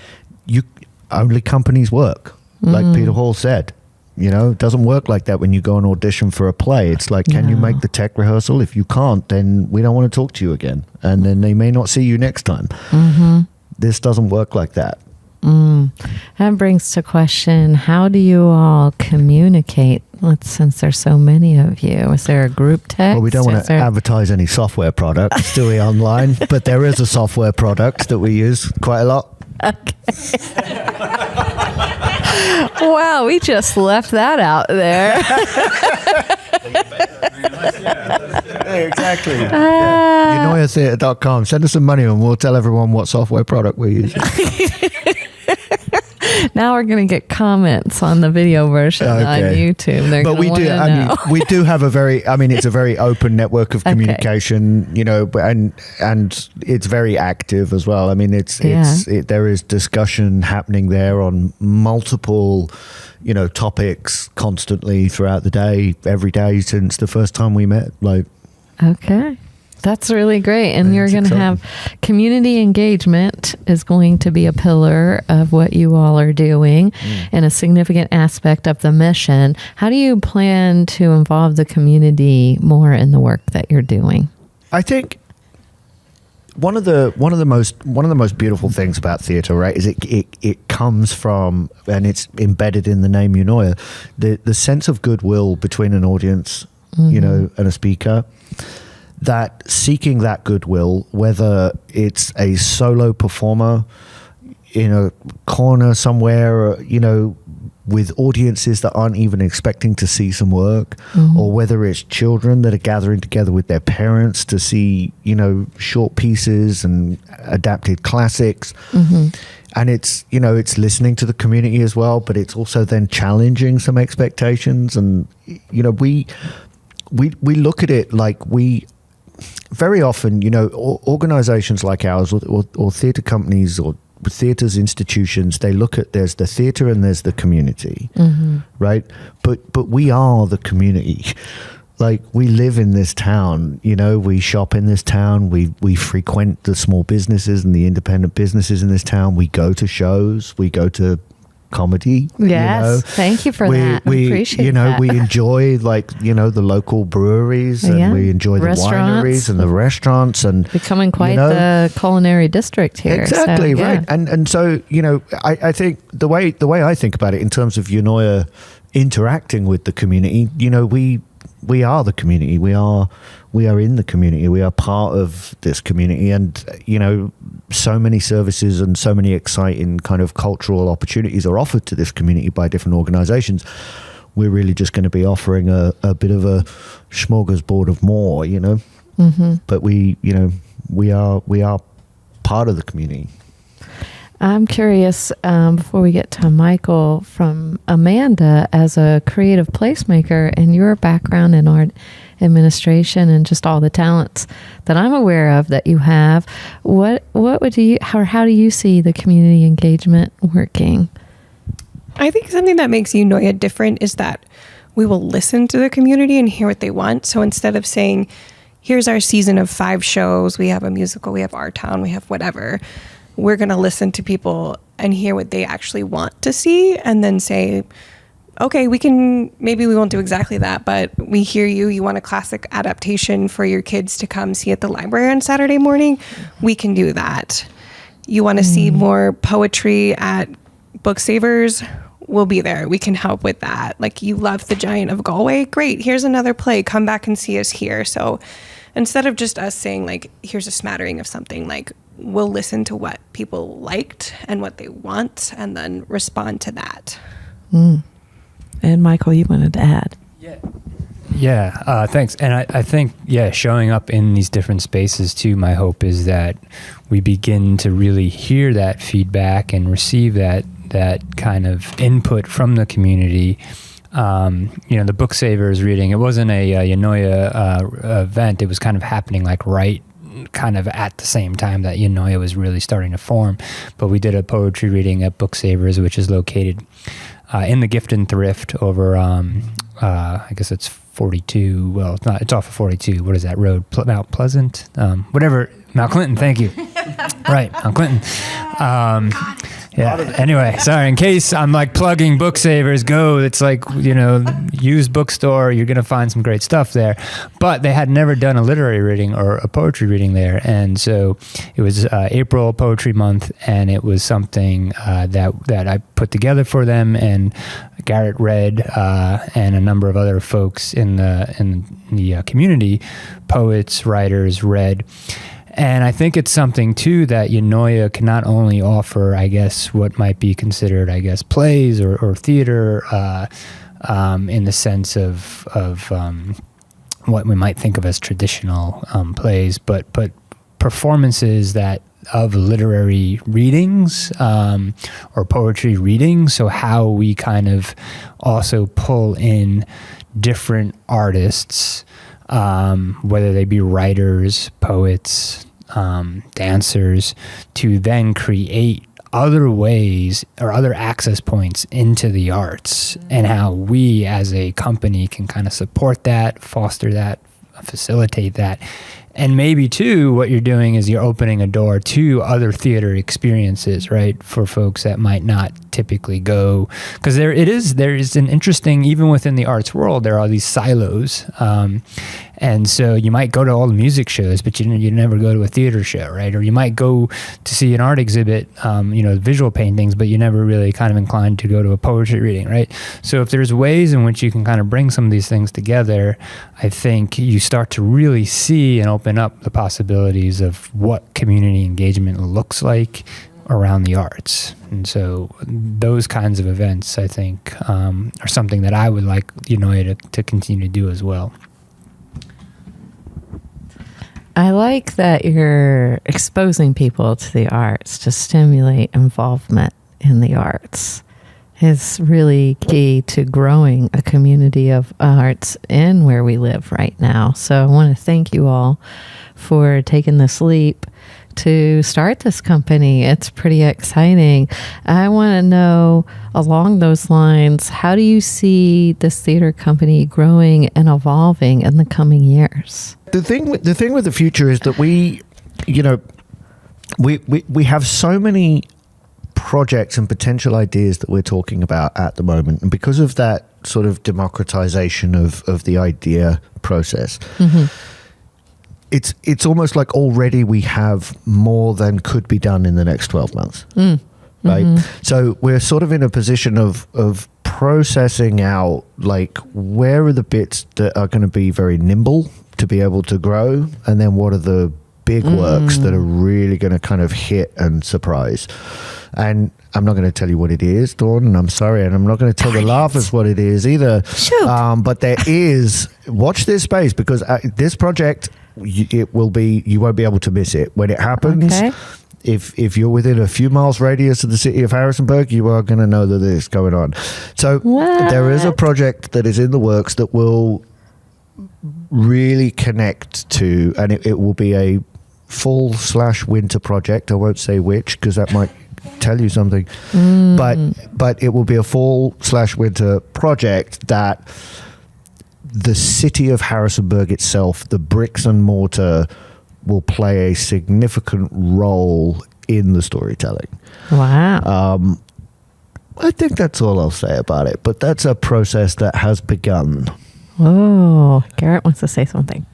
only companies work. Like Peter Hall said, it doesn't work like that when you go and audition for a play. It's like, can you make the tech rehearsal? If you can't, then we don't want to talk to you again. And then they may not see you next time. Mm-hmm. This doesn't work like that. That brings to question, how do you all communicate? Since there's so many of you, is there a group text? Well, we don't want to advertise any software products, do we, online? But there is a software product that we use quite a lot. Okay. Wow, we just left that out there. Exactly. EunoiaTheatre.com. Send us some money and we'll tell everyone what software product we're using. Now we're going to get comments on the video version on YouTube. But we do. We do have it's a very open network of communication. And it's very active as well. I mean, there is discussion happening there on multiple, topics constantly throughout the day, every day since the first time we met. Okay. That's really great. And you're going to have community engagement is going to be a pillar of what you all are doing and a significant aspect of the mission. How do you plan to involve the community more in the work that you're doing? I think one of the most beautiful things about theatre, right, is it comes from, and it's embedded in the name Eunoia, the sense of goodwill between an audience, and a speaker. That seeking that goodwill, whether it's a solo performer in a corner somewhere, with audiences that aren't even expecting to see some work, or whether it's children that are gathering together with their parents to see, short pieces and adapted classics. And it's, it's listening to the community as well, but it's also then challenging some expectations. And, we look at it like very often, organizations like ours or theatre companies or theatres institutions, they look at, there's the theatre and there's the community, right? But we are the community. Like, we live in this town, we shop in this town, we frequent the small businesses and the independent businesses in this town, we go to shows, we go to comedy. Yes, thank you for that. I appreciate that. We enjoy the local breweries and we enjoy the wineries and the restaurants and becoming quite the culinary district here. Exactly, so, right. And so I think the way I think about it in terms of Eunoia interacting with the community, we are the community. We are in the community. We are part of this community, and so many services and so many exciting kind of cultural opportunities are offered to this community by different organizations. We're really just going to be offering a bit of a smorgasbord of more, but we are part of the community. I'm curious, before we get to Michael, from Amanda, as a creative placemaker and your background in art administration and just all the talents that I'm aware of that you have, how do you see the community engagement working? I think something that makes Eunoia different is that we will listen to the community and hear what they want. So instead of saying, here's our season of 5 shows, we have a musical, we have Our Town, we have whatever, we're going to listen to people and hear what they actually want to see and then say, okay, maybe we won't do exactly that, but we hear you. You want a classic adaptation for your kids to come see at the library on Saturday morning? We can do that. You want to see more poetry at Book Savers? We'll be there. We can help with that. Like, you love The Giant of Galway? Great. Here's another play. Come back and see us here. So instead of just us saying, like, here's a smattering of something, like, we'll listen to what people liked and what they want and then respond to that. And Michael, you wanted to add. Yeah, thanks. And I think, showing up in these different spaces too, my hope is that we begin to really hear that feedback and receive that kind of input from the community. The Book Savers reading, it wasn't a Eunoia event. It was kind of happening like right kind of at the same time that Eunoia was really starting to form. But we did a poetry reading at Book Savers, which is located in the Gift and Thrift over, I guess it's 42. Well, it's not. It's off of 42. What is that road? Mount Pleasant? Whatever. Mount Clinton. Thank you. Right, Mount Clinton. Anyway, sorry. In case I'm like plugging Book Savers, go. It's like, used bookstore. You're gonna find some great stuff there. But they had never done a literary reading or a poetry reading there, and so it was April Poetry Month, and it was something that I put together for them, and Garrett read, and a number of other folks in the community, poets, writers, read. And I think it's something, too, that Eunoia can not only offer, I guess, what might be considered, I guess, plays or theater in the sense of what we might think of as traditional plays, but performances of literary readings or poetry readings. So how we kind of also pull in different artists, whether they be writers, poets, dancers, to then create other ways or other access points into the arts, and how we as a company can kind of support that, foster that, facilitate that. And maybe too, what you're doing is you're opening a door to other theater experiences, right? For folks that might not typically go, because there is an interesting, even within the arts world, there are these silos. And so you might go to all the music shows, but you never go to a theater show, right? Or you might go to see an art exhibit, visual paintings, but you never really kind of inclined to go to a poetry reading, right? So if there's ways in which you can kind of bring some of these things together, I think you start to really see and open up the possibilities of what community engagement looks like around the arts. And so those kinds of events, I think, are something that I would like Eunoia to continue to do as well. I like that you're exposing people to the arts to stimulate involvement in the arts. It's really key to growing a community of arts in where we live right now. So I want to thank you all for taking this leap to start this company. It's pretty exciting. I want to know, along those lines, how do you see this theater company growing and evolving in the coming years? The thing with the future is that we have so many projects and potential ideas that we're talking about at the moment, and because of that sort of democratization of the idea process, it's almost like already we have more than could be done in the next 12 months. Right? So we're sort of in a position of processing out, like, where are the bits that are going to be very nimble to be able to grow, and then what are the big works that are really going to kind of hit and surprise. And I'm not going to tell you what it is, Dawn, and I'm sorry, and I'm not going to tell the laughers what it is either. But there is, watch this space, because this project it will be, you won't be able to miss it when it happens. Okay. If you're within a few miles radius of the city of Harrisonburg, you are going to know that this is going on. So there is a project that is in the works that will really connect to, and it will be a fall/winter project. I won't say which because that might tell you something, but it will be a fall/winter project that the city of Harrisonburg itself, the bricks and mortar, will play a significant role in the storytelling. Wow. I think that's all I'll say about it, but that's a process that has begun. Oh, Garrett wants to say something.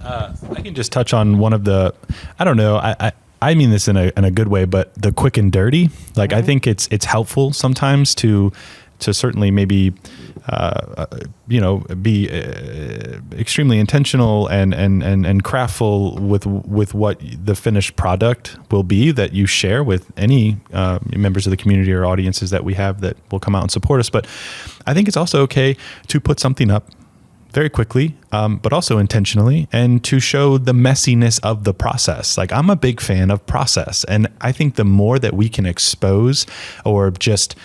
I can just touch on one of the, I don't know, I mean this in a good way, but the quick and dirty. Like, I think it's helpful sometimes to certainly maybe be extremely intentional and craftful with what the finished product will be that you share with any members of the community or audiences that we have that will come out and support us. But I think it's also okay to put something up very quickly, but also intentionally, and to show the messiness of the process. Like, I'm a big fan of process, and I think the more that we can expose or just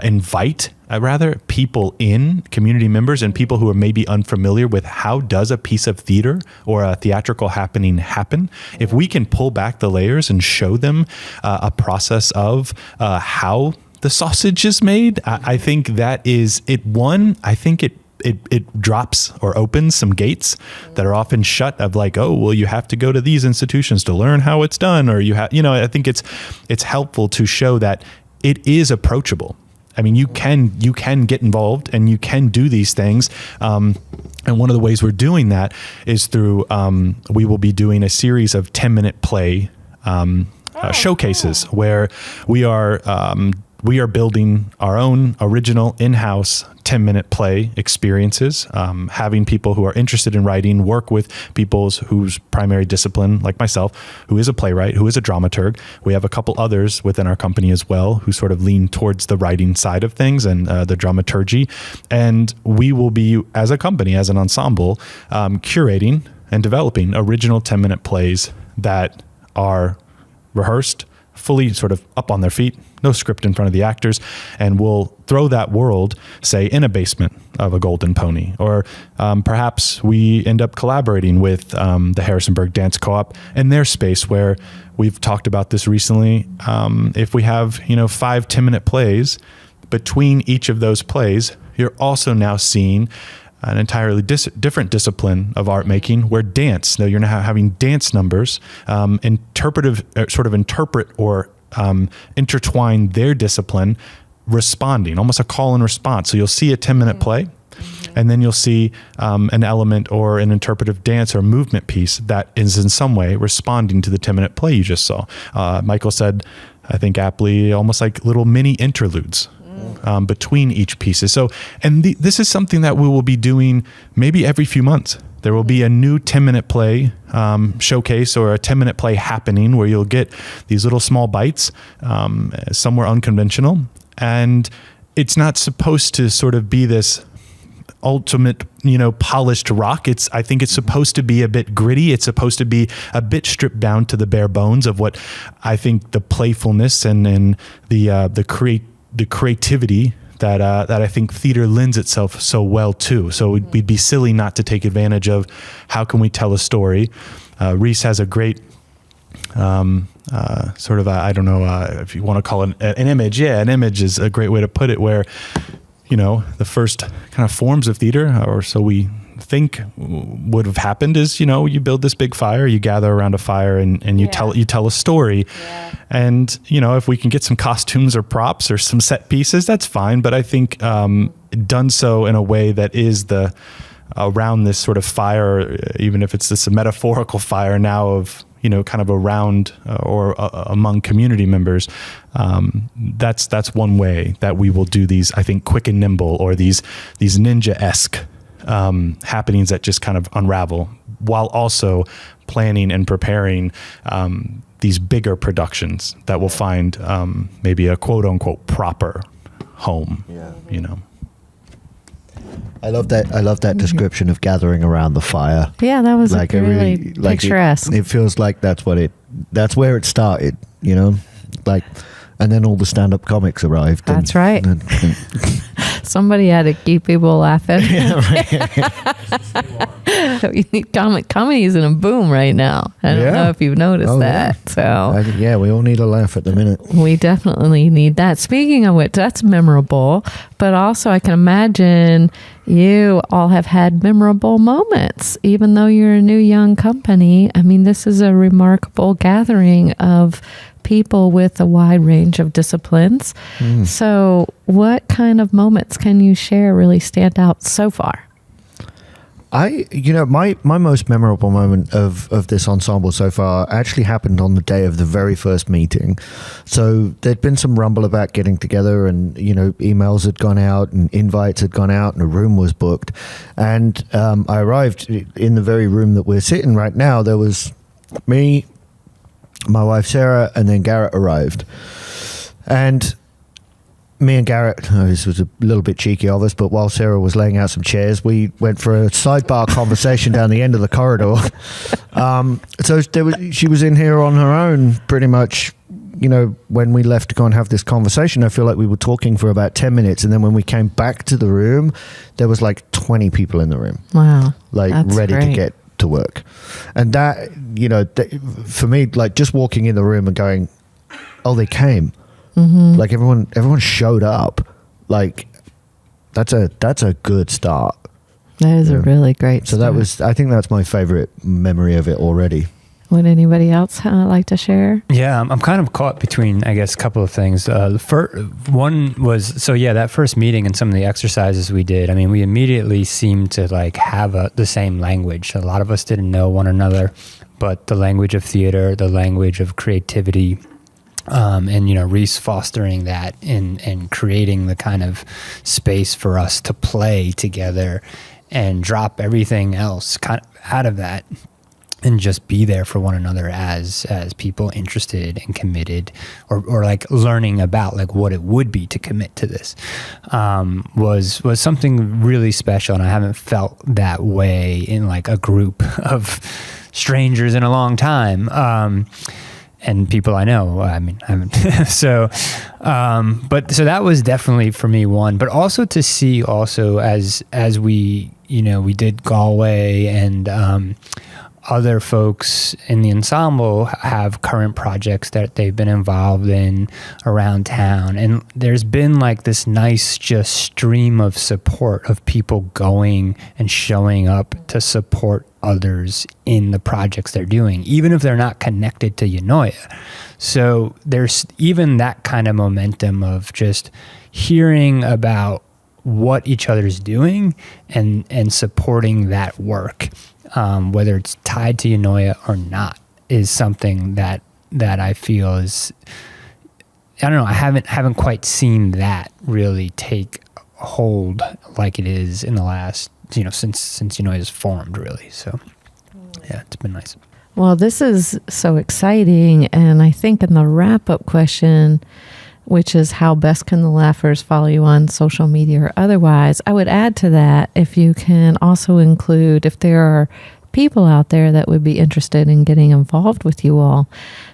invite rather people in, community members and people who are maybe unfamiliar with how does a piece of theater or a theatrical happening happen, if we can pull back the layers and show them a process of how the sausage is made, I think that is it. One, I think it drops or opens some gates that are often shut of like, oh, well, you have to go to these institutions to learn how it's done. Or you have, I think it's helpful to show that it is approachable. I mean, you can get involved and you can do these things. And one of the ways we're doing that is through, we will be doing a series of 10-minute play showcases where we are building our own original in-house 10-minute play experiences, having people who are interested in writing work with people whose primary discipline, like myself, who is a playwright, who is a dramaturg. We have a couple others within our company as well who sort of lean towards the writing side of things and the dramaturgy. And we will be, as a company, as an ensemble, curating and developing original 10-minute plays that are rehearsed, fully sort of up on their feet, no script in front of the actors, and we'll throw that world, say, in a basement of a Golden Pony. Or perhaps we end up collaborating with the Harrisonburg Dance Co-op in their space, where we've talked about this recently. If we have 5 10-minute plays, between each of those plays, you're also now seeing an entirely different discipline of art making, where dance, though you're now having dance numbers, interpret or intertwine their discipline, responding, almost a call and response. So you'll see a 10-minute play, and then you'll see an element or an interpretive dance or movement piece that is in some way responding to the 10-minute play you just saw. Michael said, I think aptly, almost like little mini interludes between each pieces. So, and this is something that we will be doing maybe every few months. There will be a new 10-minute play showcase or a 10-minute play happening where you'll get these little small bites, somewhere unconventional. And it's not supposed to sort of be this ultimate, polished rock. I think it's supposed to be a bit gritty. It's supposed to be a bit stripped down to the bare bones of what I think the playfulness and the creativity that I think theater lends itself so well to. So we'd be silly not to take advantage of how can we tell a story. Reese has a great sort of, I don't know if you want to call it an image. Yeah, an image is a great way to put it, where, the first kind of forms of theater, or so we think would have happened, is, you build this big fire, you gather around a fire and you tell a story. Yeah. And, if we can get some costumes or props or some set pieces, that's fine. But I think done so in a way that is around this sort of fire, even if it's this metaphorical fire now of, kind of around or among community members. That's one way that we will do these, I think, quick and nimble, or these ninja-esque happenings that just kind of unravel, while also planning and preparing these bigger productions that will find maybe a quote unquote proper home. I love that description of gathering around the fire. Yeah, that was Like, really picturesque. It feels like that's where it started, you know? Like, and then all the stand-up comics arrived. That's right. Somebody had to keep people laughing. Comedy is in a boom right now. I don't know if you've noticed that. Yeah. So we all need a laugh at the minute. We definitely need that. Speaking of which, that's memorable. But also, I can imagine you all have had memorable moments, even though you're a new young company. I mean, this is a remarkable gathering of people with a wide range of disciplines. So what kind of moments can you share really stand out so far? My most memorable moment of this ensemble so far actually happened on the day of the very first meeting. So there'd been some rumble about getting together, and emails had gone out and invites had gone out and a room was booked. And I arrived in the very room that we're sitting right now. There was me, my wife Sarah, and then Garrett arrived. And me and Garrett, this was a little bit cheeky of us, but while Sarah was laying out some chairs, we went for a sidebar conversation down the end of the corridor. So she was in here on her own pretty much. When we left to go and have this conversation, I feel like we were talking for about 10 minutes. And then when we came back to the room, there was like 20 people in the room. Wow. That's ready to get to work. And that, for me, like just walking in the room and going, oh, they came. Mm-hmm. Like everyone showed up. Like that's a good start. That is a really great start. So I think that's my favorite memory of it already. Would anybody else like to share? Yeah, I'm kind of caught between, I guess, a couple of things. The first one was, that first meeting and some of the exercises we did, I mean, we immediately seemed to like have the same language. A lot of us didn't know one another, but the language of theater, the language of creativity, and Reese fostering that and creating the kind of space for us to play together and drop everything else kind of out of that and just be there for one another as people interested and committed or like learning about like what it would be to commit to this was something really special. And I haven't felt that way in like a group of strangers in a long time. And people I know, I mean, I haven't. So that was definitely for me one, but also to see also as we, we did Galway and, other folks in the ensemble have current projects that they've been involved in around town. And there's been like this nice just stream of support of people going and showing up to support others in the projects they're doing, even if they're not connected to Eunoia. So there's even that kind of momentum of just hearing about what each other's doing and supporting that work. Whether it's tied to Eunoia or not, is something that I feel is, I don't know, I haven't quite seen that really take hold like it is in the last, since Eunoia's formed really. So yeah, it's been nice. Well, this is so exciting. And I think in the wrap-up question, which is how best can the Laughers follow you on social media or otherwise, I would add to that if you can also include, if there are people out there that would be interested in getting involved with you all,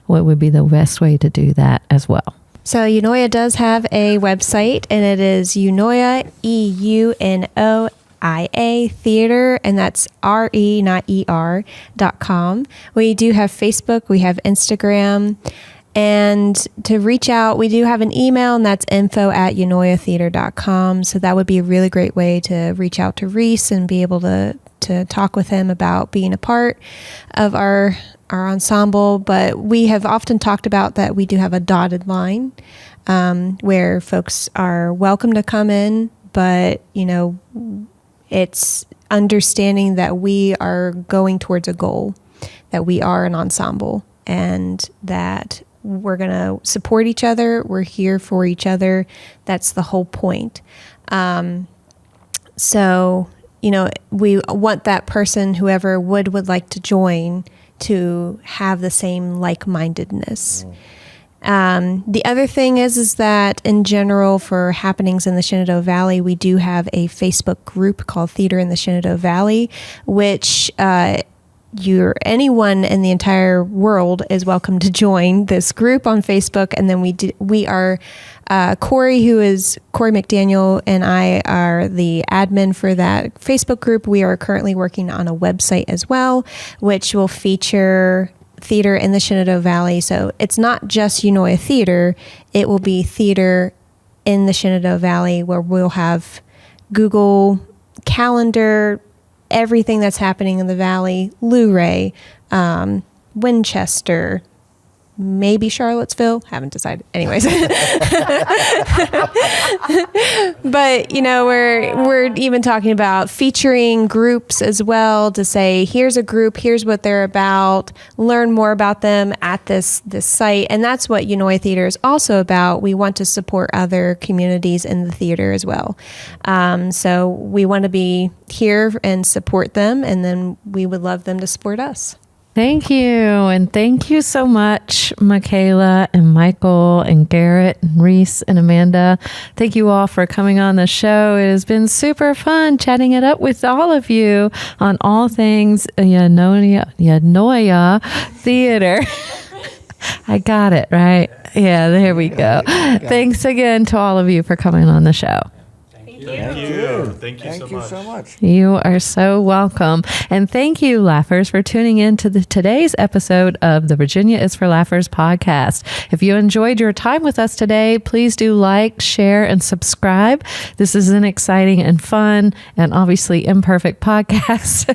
what would be the best way to do that as well? So Eunoia does have a website, and it is Eunoia, EUNOIA Theater, and that's RE, not ER.com. We do have Facebook, we have Instagram. And to reach out, we do have an email, and that's info@eunoiatheater.com. So that would be a really great way to reach out to Reese and be able to talk with him about being a part of our ensemble. But we have often talked about that we do have a dotted line where folks are welcome to come in, but, it's understanding that we are going towards a goal, that we are an ensemble, and that we're going to support each other. We're here for each other. That's the whole point. So, we want that person, whoever would like to join, to have the same like-mindedness. The other thing is that in general for happenings in the Shenandoah Valley, we do have a Facebook group called Theater in the Shenandoah Valley, which anyone in the entire world is welcome to join this group on Facebook. And then we are Corey McDaniel, and I are the admin for that Facebook group. We are currently working on a website as well, which will feature theater in the Shenandoah Valley. So it's not just Eunoia Theatre, it will be theater in the Shenandoah Valley, where we'll have Google Calendar, everything that's happening in the Valley, Luray, Winchester, maybe Charlottesville, haven't decided. Anyways. But, we're even talking about featuring groups as well to say, here's a group, here's what they're about, learn more about them at this site. And that's what Eunoia Theatre is also about. We want to support other communities in the theater as well. So we want to be here and support them, and then we would love them to support us. Thank you. And thank you so much, Michaela and Michael and Garrett and Reese and Amanda. Thank you all for coming on the show. It has been super fun chatting it up with all of you on all things Eunoia Theatre. I got it, right? Yeah, there we go. Thanks again to all of you for coming on the show. Thank you so much. You are so welcome. And thank you, Laughers, for tuning in to today's episode of the Virginia is for Laughers podcast. If you enjoyed your time with us today, please do like, share, and subscribe. This is an exciting and fun and obviously imperfect podcast.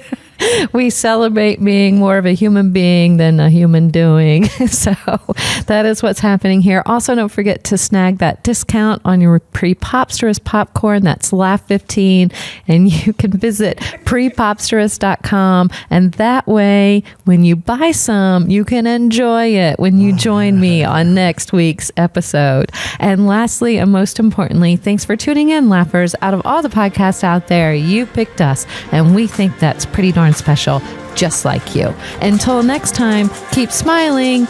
We celebrate being more of a human being than a human doing. So that is what's happening here. Also, don't forget to snag that discount on your pre-popsterous popcorn. That's Laugh15. And you can visit prepopsterous.com. And that way, when you buy some, you can enjoy it when you join me on next week's episode. And lastly, and most importantly, thanks for tuning in, Laughers. Out of all the podcasts out there, you picked us. And we think that's pretty darn special, just like you. Until next time, keep smiling.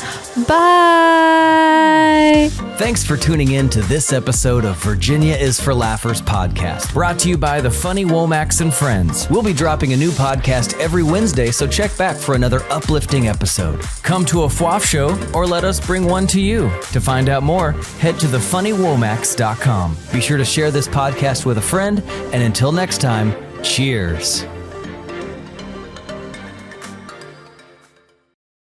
Bye. Thanks for tuning in to this episode of Virginia is for Laughers podcast, brought to you by the Funny Womacs and Friends. We'll be dropping a new podcast every Wednesday, so check back for another uplifting episode. Come to a FWAF show or let us bring one to you. To find out more, head to thefunnywomacs.com. Be sure to share this podcast with a friend, and until next time, cheers.